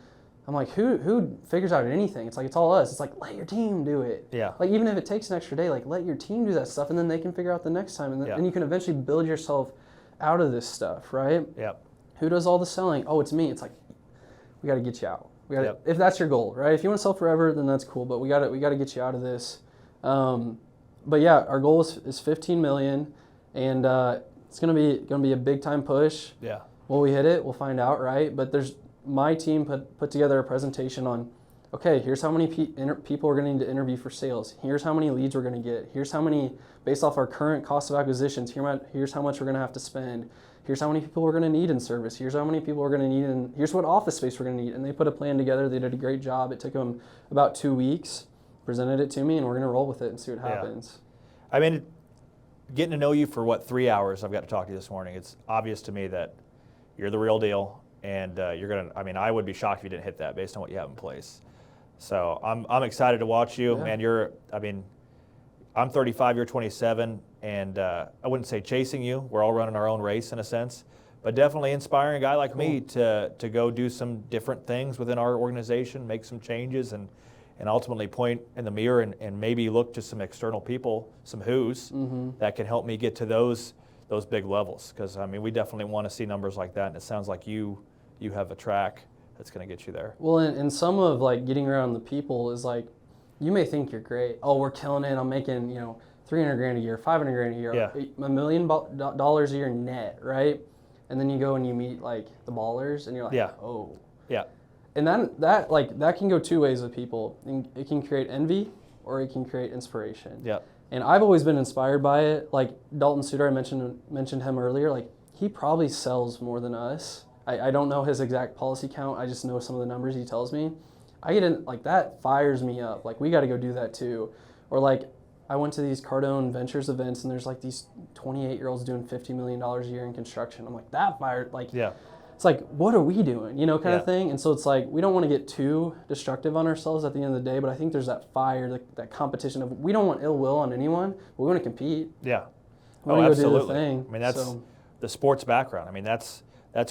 I'm like, who figures out anything? It's like, it's all us. It's like, let your team do it. Yeah. Like, even if it takes an extra day, like, let your team do that stuff, and then they can figure out the next time, and you can eventually build yourself out of this stuff, right? Yeah. Who does all the selling? Oh, it's me. It's like, we got to get you out. If that's your goal, right? If you want to sell forever, then that's cool. But we got to get you out of this. But yeah, our goal is 15 million, and it's gonna be a big time push. Yeah. Will we hit it? We'll find out, right? But my team put together a presentation on, okay, here's how many people we're going to need to interview for sales. Here's how many leads we're going to get. Here's how many, based off our current cost of acquisitions. Here's how much we're going to have to spend. Here's how many people we're going to need in service. Here's how many people we're going to need in, here's what office space we're going to need. And they put a plan together. They did a great job. It took them about 2 weeks, presented it to me, and we're going to roll with it and see what happens. I mean, getting to know you for 3 hours I've got to talk to you this morning, it's obvious to me that you're the real deal. And you're going to, I mean, I would be shocked if you didn't hit that based on what you have in place. So I'm excited to watch you. Yeah. Man, I'm 35, you're 27, and I wouldn't say chasing you. We're all running our own race in a sense, but definitely inspiring a guy like me to go do some different things within our organization, make some changes, and ultimately point in the mirror and maybe look to some external people, some who's, that can help me get to those big levels. Because, I mean, we definitely want to see numbers like that, and it sounds like you have a track that's going to get you there. Well, and some of like getting around the people is like, you may think you're great. Oh, we're killing it. I'm making, $300,000 a year, $500,000 a year, $1 million a year net, right? And then you go and you meet like the ballers, and you're like, oh. Yeah. And that can go two ways with people. It can create envy, or it can create inspiration. Yeah. And I've always been inspired by it. Like Dalton Suter, I mentioned him earlier. Like, he probably sells more than us. I don't know his exact policy count. I just know some of the numbers he tells me. I get in, like, that fires me up. Like, we got to go do that too. Or like, I went to these Cardone Ventures events, and there's like these 28-year-olds doing $50 million a year in construction. I'm like, that fired, like, Yeah. it's like, what are we doing, you know, kind Yeah. of thing. And so it's like, we don't want to get too destructive on ourselves at the end of the day, but I think there's that fire, that competition of, we don't want ill will on anyone, but we want to compete. Yeah. We want to go absolutely. do the thing. I mean, that's the sports background. I mean, that's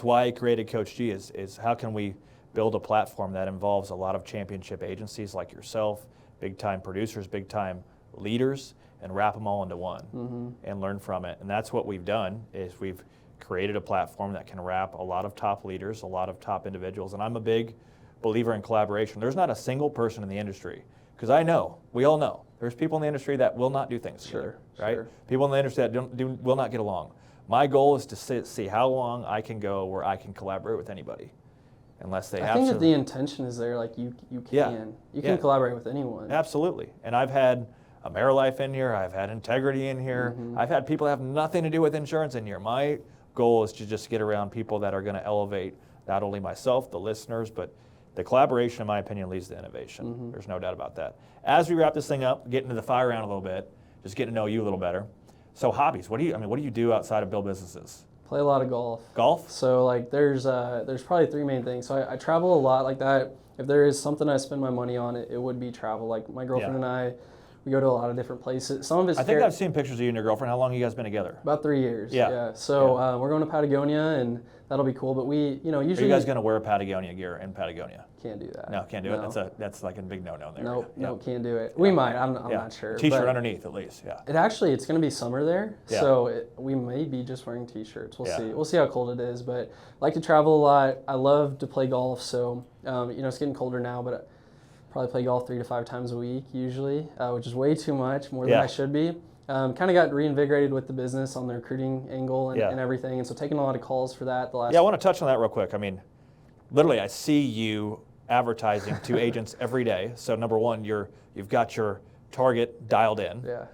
why I created Coach G is how can we build a platform that involves a lot of championship agencies like yourself, big-time producers, big-time leaders, and wrap them all into one and learn from it. And that's what we've done is we've created a platform that can wrap a lot of top leaders, a lot of top individuals. And I'm a big believer in collaboration. There's not a single person in the industry, because I know, we all know, there's people in the industry that will not do things together, right? Sure. People in the industry that will not get along. My goal is to see how long I can go where I can collaborate with anybody, unless they I think that the intention is there, like you can. You can collaborate with anyone. Absolutely. And I've had AmeriLife in here, I've had Integrity in here, I've had people that have nothing to do with insurance in here. My goal is to just get around people that are going to elevate not only myself, the listeners, but the collaboration, in my opinion, leads to innovation. There's no doubt about that. As we wrap this thing up, get into the fire round a little bit, just getting to know you a little better. So hobbies, what do you do outside of build businesses? Play a lot of golf. Golf? So like there's probably three main things. So I travel a lot like that. If there is something I spend my money on, it would be travel. Like my girlfriend and I, we go to a lot of different places. Some of it's I think I've seen pictures of you and your girlfriend. How long have you guys been together? About 3 years. Yeah. So we're going to Patagonia, and that'll be cool. But we, usually. Are you guys going to wear Patagonia gear in Patagonia? Can't do that. No, can't do it. That's like a big no-no there. Nope, can't do it. We might. I'm not sure. T-shirt underneath at least. Yeah. It's going to be summer there, so we may be just wearing T-shirts. We'll see. We'll see how cold it is. But I like to travel a lot. I love to play golf. So it's getting colder now, but I probably play golf 3 to 5 times a week usually, which is way too much, more than I should be. Kind of got reinvigorated with the business on the recruiting angle and everything, and so taking a lot of calls for that. I want to touch on that real quick. I mean, literally, I see you advertising to agents every day. So number one, you've got your target dialed in. Yeah.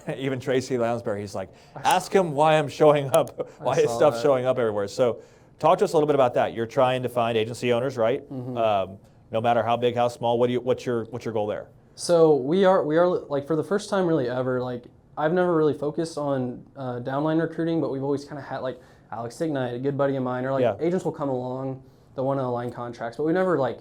And even Tracy Lounsbury, he's like, ask him why I'm showing up, why his stuff's showing up everywhere. So talk to us a little bit about that. You're trying to find agency owners, right? No matter how big, how small. What's your goal there? So we are like, for the first time really ever, like I've never really focused on downline recruiting, but we've always kind of had like Alex Ignite, a good buddy of mine, or like agents will come along that want to align contracts, but we never like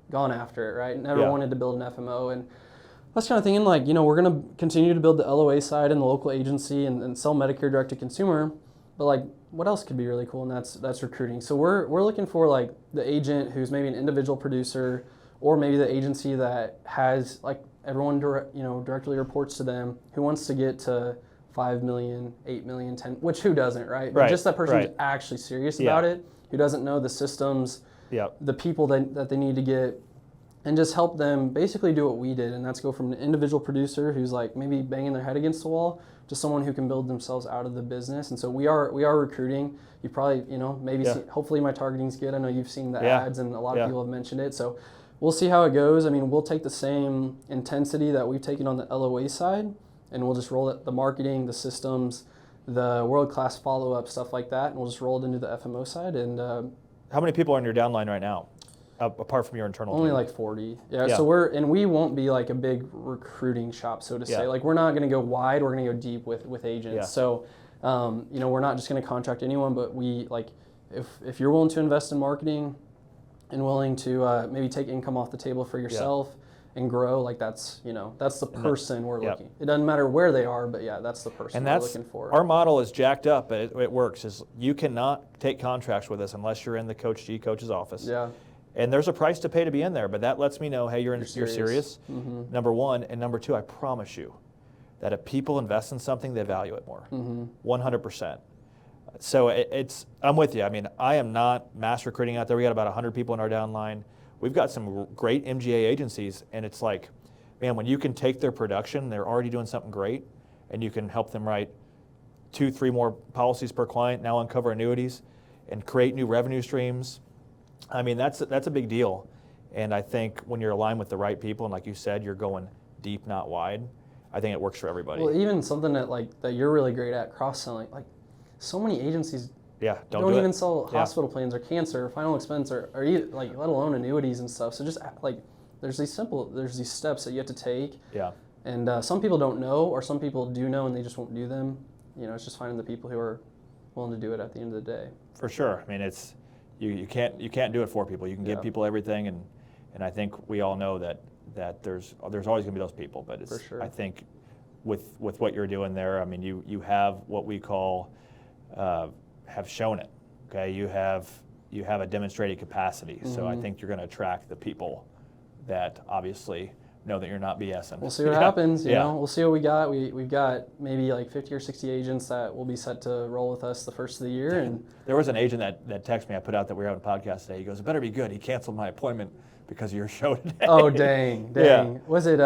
gone after it, right? Never wanted to build an FMO, and I was kind of thinking like, we're going to continue to build the LOA side and the local agency and sell Medicare direct to consumer, but like what else could be really cool? And that's recruiting. So we're looking for like the agent who's maybe an individual producer, or maybe the agency that has like everyone directly reports to them, who wants to get to 5 million, 8 million, 10, which who doesn't, right? But just that person who's actually serious about it, who doesn't know the systems, the people that they need to get, and just help them basically do what we did, and that's go from an individual producer who's like maybe banging their head against the wall to someone who can build themselves out of the business. And so we are recruiting. You probably maybe see, hopefully my targeting's good. I know you've seen the ads, and a lot of people have mentioned it. So we'll see how it goes. I mean, we'll take the same intensity that we've taken on the LOA side, and we'll just roll it, the marketing, the systems, the world-class follow-up, stuff like that, and we'll just roll it into the FMO side. And how many people are in your downline right now, apart from your internal only team? like 40. So we won't be like a big recruiting shop, so to say. Like we're not going to go wide, we're going to go deep with agents. So we're not just going to contract anyone, but we like if you're willing to invest in marketing and willing to maybe take income off the table for yourself and grow, like that's the person we're looking. It doesn't matter where they are, but that's the person we're looking for. Our model is jacked up, but it works. Is you cannot take contracts with us unless you're in the coach's office. And there's a price to pay to be in there, but that lets me know, hey, you're serious. Number one, and number two, I promise you that if people invest in something, they value it more. 100%. So I'm with you. I mean, I am not mass recruiting out there. We got about 100 people in our downline. We've got some great MGA agencies, and it's like, man, when you can take their production, they're already doing something great, and you can help them write 2-3 more policies per client, now uncover annuities, and create new revenue streams. I mean, that's a big deal. And I think when you're aligned with the right people, and like you said, you're going deep, not wide, I think it works for everybody. Well, even something that you're really great at, cross-selling, like so many agencies don't even sell hospital plans or cancer or final expense or even, like, let alone annuities and stuff. So just like there's these steps that you have to take. And some people don't know, or some people do know and they just won't do them. You know, it's just finding the people who are willing to do it at the end of the day. For sure. I mean, it's you can't do it for people. You can give people everything, and I think we all know that there's always going to be those people. But it's, For sure. I think with what you're doing there, I mean, you have what we call have shown it. Okay, you have a demonstrated capacity. So I think you're going to attract the people that obviously know that you're not BSing. We'll see what happens. You know, we'll see what we got. We've got maybe like 50 or 60 agents that will be set to roll with us the first of the year. And there was an agent that texted me. I put out that we were having a podcast today. He goes, "It better be good." He canceled my appointment because of your show today. Oh, dang. Yeah. Was it,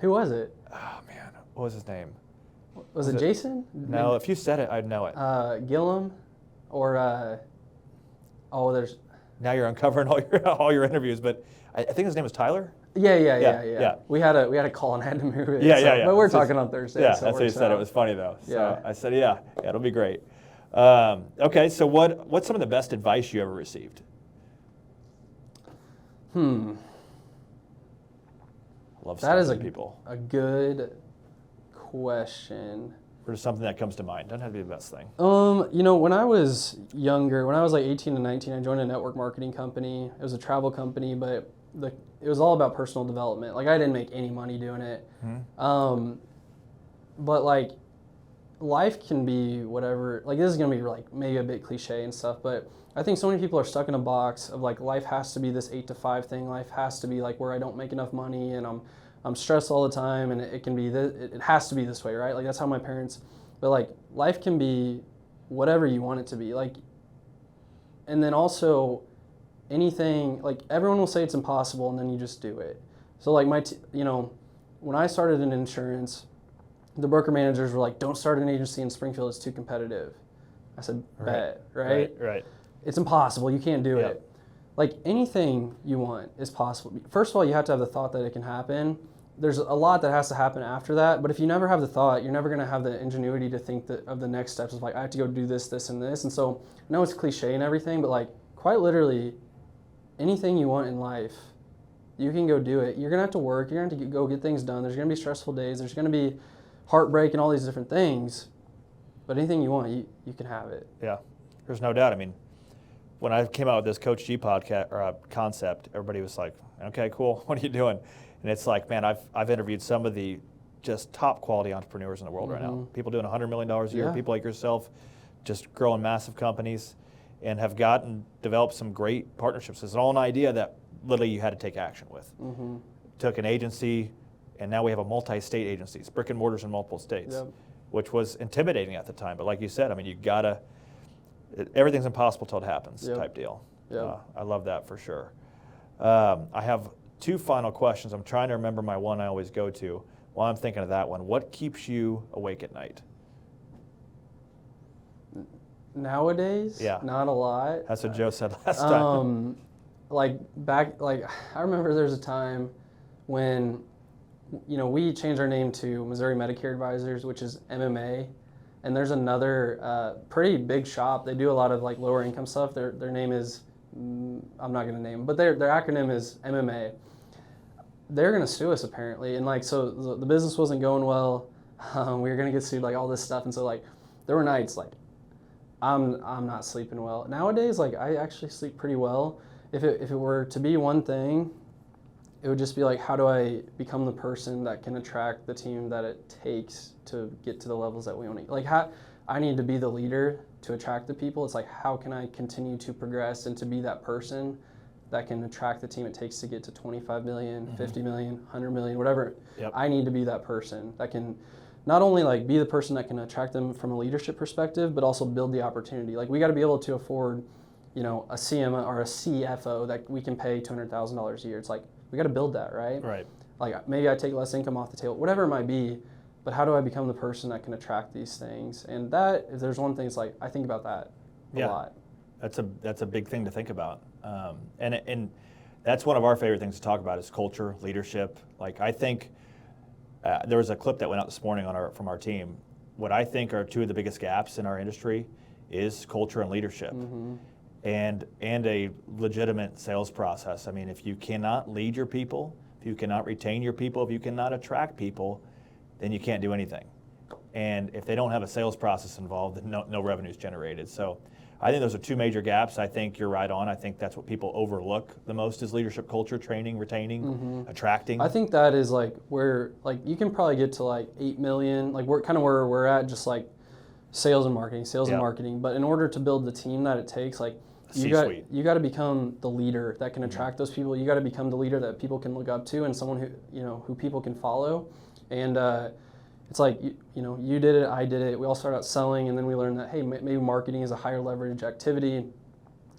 who was it? Oh, man. What was his name? Was it Jason? No, if you said it, I'd know it. Gillum? Or, there's... Now you're uncovering all your interviews, but I think his name was Tyler. Yeah. We had a call and had to move it. Yeah. But we're talking on Thursday. Yeah, so that's what he said. out. It was funny though. So Yeah. I said, yeah, it'll be great. Okay, so what's some of the best advice you ever received? Love That is people. a good question. Or something that comes to mind. Doesn't have to be the best thing. You know, when I was younger, when I was like 18 and 19, I joined a network marketing company. It was a travel company, but it was all about personal development. Like, I didn't make any money doing it. But like, life can be whatever. Like, this is gonna be like maybe a bit cliche and stuff, but I think so many people are stuck in a box of like, life has to be this 8 to 5 thing. Life has to be like where I don't make enough money and I'm stressed all the time, and it can be it has to be this way, right? Like, that's how my parents. But like, life can be whatever you want it to be. Like, and then also anything, like, everyone will say it's impossible, and then you just do it. So like when I started in insurance, the broker managers were like, "Don't start an agency in Springfield; it's too competitive." I said, "Bet, right? Right. It's impossible. You can't do it." Like, anything you want is possible. First of all, you have to have the thought that it can happen. There's a lot that has to happen after that, but if you never have the thought, you're never going to have the ingenuity to think of the next steps. Of like, I have to go do this, this, and this. And so, I know it's cliche and everything, but like, quite literally, anything you want in life, you can go do it. You're going to have to work. You're going to have to go get things done. There's going to be stressful days. There's going to be heartbreak and all these different things. But anything you want, you can have it. Yeah, there's no doubt. I mean, when I came out with this Coach G podcast or concept, everybody was like, "Okay, cool. What are you doing?" And it's like, man, I've interviewed some of the just top quality entrepreneurs in the world right now. People doing $100 million a year, people like yourself, just growing massive companies, and have developed some great partnerships. It's all an idea that literally you had to take action with. Took an agency, and now we have a multi-state agencies, brick and mortars in multiple states, which was intimidating at the time. But like you said, I mean, everything's impossible till it happens type deal. I love that for sure. I have 2 final questions. I'm trying to remember my one I always go to while I'm thinking of that one. What keeps you awake at night? Nowadays, not a lot. That's what Joe said last time. I remember there's a time when, we changed our name to Missouri Medicare Advisors, which is MMA. And there's another pretty big shop. They do a lot of like lower income stuff. Their name is, I'm not going to name them, but their acronym is MMA. They're going to sue us apparently. And like, so the business wasn't going well. We were going to get sued, like all this stuff. And so like, there were nights like, I'm not sleeping well. Nowadays, like, I actually sleep pretty well. If it were to be one thing, it would just be like, how do I become the person that can attract the team that it takes to get to the levels that we want to? Like, I need to be the leader to attract the people. It's like, how can I continue to progress and to be that person that can attract the team it takes to get to 25 million, 50 million, 100 million, whatever. I need to be that person that can not only like be the person that can attract them from a leadership perspective, but also build the opportunity. Like, we got to be able to afford, a CMO or a CFO that we can pay $200,000 a year. It's like, we got to build that, right? Right. Like, maybe I take less income off the table, whatever it might be, but how do I become the person that can attract these things? And that, if there's one thing, it's like, I think about that a lot. That's a big thing to think about. And that's one of our favorite things to talk about is culture, leadership. Like, I think there was a clip that went out this morning from our team. What I think are 2 of the biggest gaps in our industry is culture and leadership. And a legitimate sales process. I mean, if you cannot lead your people, if you cannot retain your people, if you cannot attract people, then you can't do anything. And if they don't have a sales process involved, then no revenue is generated. So I think those are two major gaps. I think you're right on. I think that's what people overlook the most is leadership culture, training, retaining, attracting. I think that is like where like you can probably get to like 8 million, like we're kind of where we're at, just like sales and marketing. But in order to build the team that it takes, like you got to become the leader that can attract those people. You got to become the leader that people can look up to and someone who people can follow. And it's like, you did it, I did it. We all started out selling, and then we learned that, hey, maybe marketing is a higher leverage activity.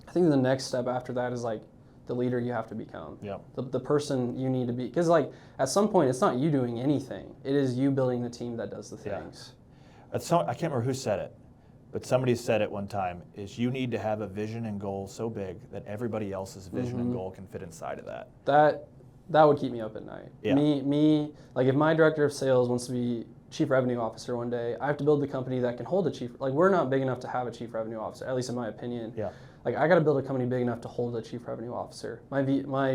I think the next step after that is like the leader you have to become. Yeah. The person you need to be. Because like at some point, it's not you doing anything. It is you building the team that does the things. I can't remember who said it, but somebody said it one time, is you need to have a vision and goal so big that everybody else's vision and goal can fit inside of that. That would keep me up at night. Yeah. Me, like if my director of sales wants to be chief revenue officer one day, I have to build the company that can hold a chief. Like we're not big enough to have a chief revenue officer, at least in my opinion. Yeah. Like I got to build a company big enough to hold a chief revenue officer. My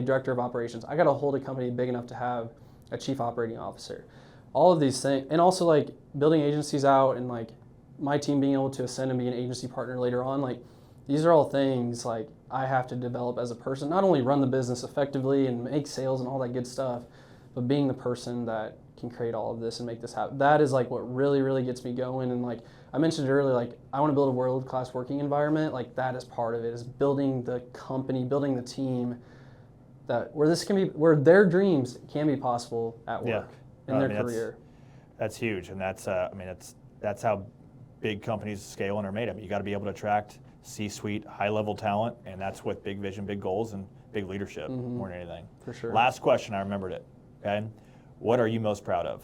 director of operations, I got to hold a company big enough to have a chief operating officer. All of these things, and also like building agencies out, and like my team being able to ascend and be an agency partner later on. Like these are all things like I have to develop as a person. Not only run the business effectively and make sales and all that good stuff, but being the person that can create all of this and make this happen. That is like what really, really gets me going. And like I mentioned earlier, like I want to build a world-class working environment. Like that is part of it, is building the company, building the team where their dreams can be possible at work in their career. That's huge, and that's that's how big companies scale and are made. I mean, you got to be able to attract C-suite, high-level talent, and that's with big vision, big goals, and big leadership more than anything. For sure. Last question, I remembered it. Okay, what are you most proud of?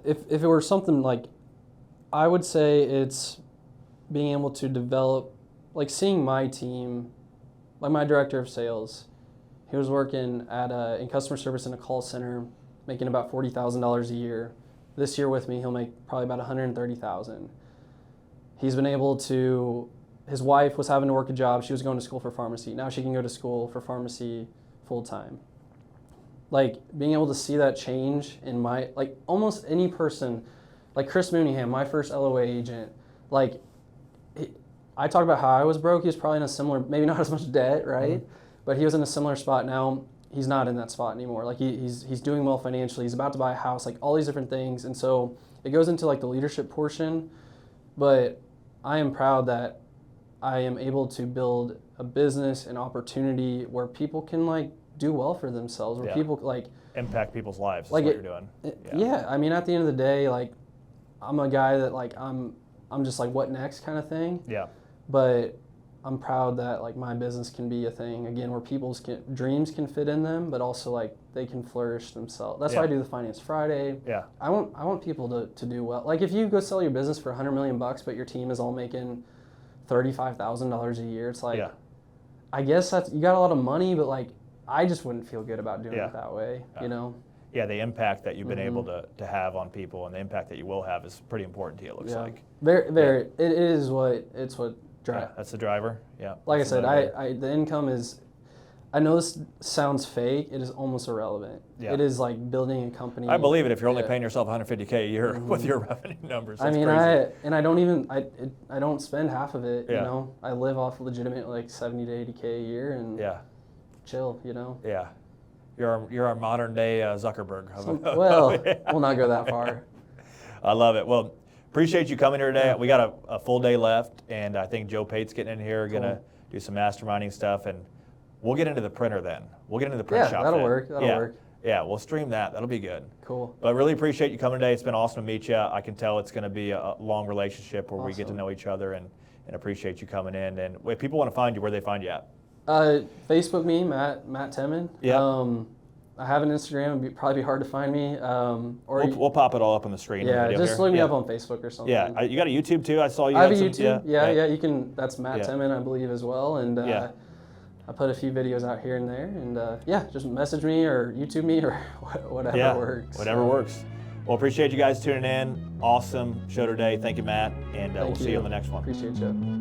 If it were something like, I would say it's being able to develop, like seeing my team, like my director of sales, he was working in customer service in a call center, making about $40,000 a year. This year with me, he'll make probably about $130,000. He's been able to, his wife was having to work a job. She was going to school for pharmacy. Now she can go to school for pharmacy full time. Like being able to see that change in like almost any person, like Chris Mooneyham, my first LOA agent, like I talked about how I was broke. He was probably in a similar, maybe not as much debt, right? But he was in a similar spot. Now he's not in that spot anymore. Like he's doing well financially. He's about to buy a house, like all these different things. And so it goes into like the leadership portion, but I am proud that I am able to build a business, an opportunity where people can like do well for themselves, where people like impact people's lives. That's like what you're doing. Yeah, I mean, at the end of the day, like I'm a guy that like I'm just like what next kind of thing. Yeah. But I'm proud that like my business can be a thing again where people's dreams can fit in them, but also like they can flourish themselves. That's why I do the Finance Friday. Yeah. I want people to do well. Like if you go sell your business for $100 million, but your team is all making $35,000 a year, it's like, I guess you got a lot of money, but like I just wouldn't feel good about doing it that way, you know? Yeah, the impact that you've been able to have on people and the impact that you will have is pretty important to you, it looks like. Very. It's what drives. Yeah, that's the driver. Yeah. Like I said, the income is, I know this sounds fake, it is almost irrelevant. Yeah. It is like building a company. I believe it if you're only paying yourself $150K a year with your revenue numbers. That's crazy. I don't spend half of it, you know. I live off legitimate like 70 to 80K a year and chill, you know. Yeah. You're our modern day Zuckerberg. We'll not go that far. I love it. Well, appreciate you coming here today. We got a full day left, and I think Joe Pate's getting in here, gonna do some masterminding stuff, and we'll get into the printer then. We'll get into the print shop. That'll work. That'll work. Yeah, we'll stream that. That'll be good. Cool. But really appreciate you coming today. It's been awesome to meet you. I can tell it's going to be a long relationship where we get to know each other, and appreciate you coming in. And if people want to find you, where they find you at? Facebook me, Matt Temmen. Yeah. I have an Instagram. It'd probably be hard to find me. We'll pop it all up on the screen. Yeah, just look me up on Facebook or something. Yeah, you got a YouTube too. I saw you. I have a YouTube. Yeah. You can. That's Matt Temmen, I believe, as well. And I put a few videos out here and there. And just message me or YouTube me or whatever works. Whatever works. Well, appreciate you guys tuning in. Awesome show today. Thank you, Matt. And we'll see you on the next one. Appreciate you.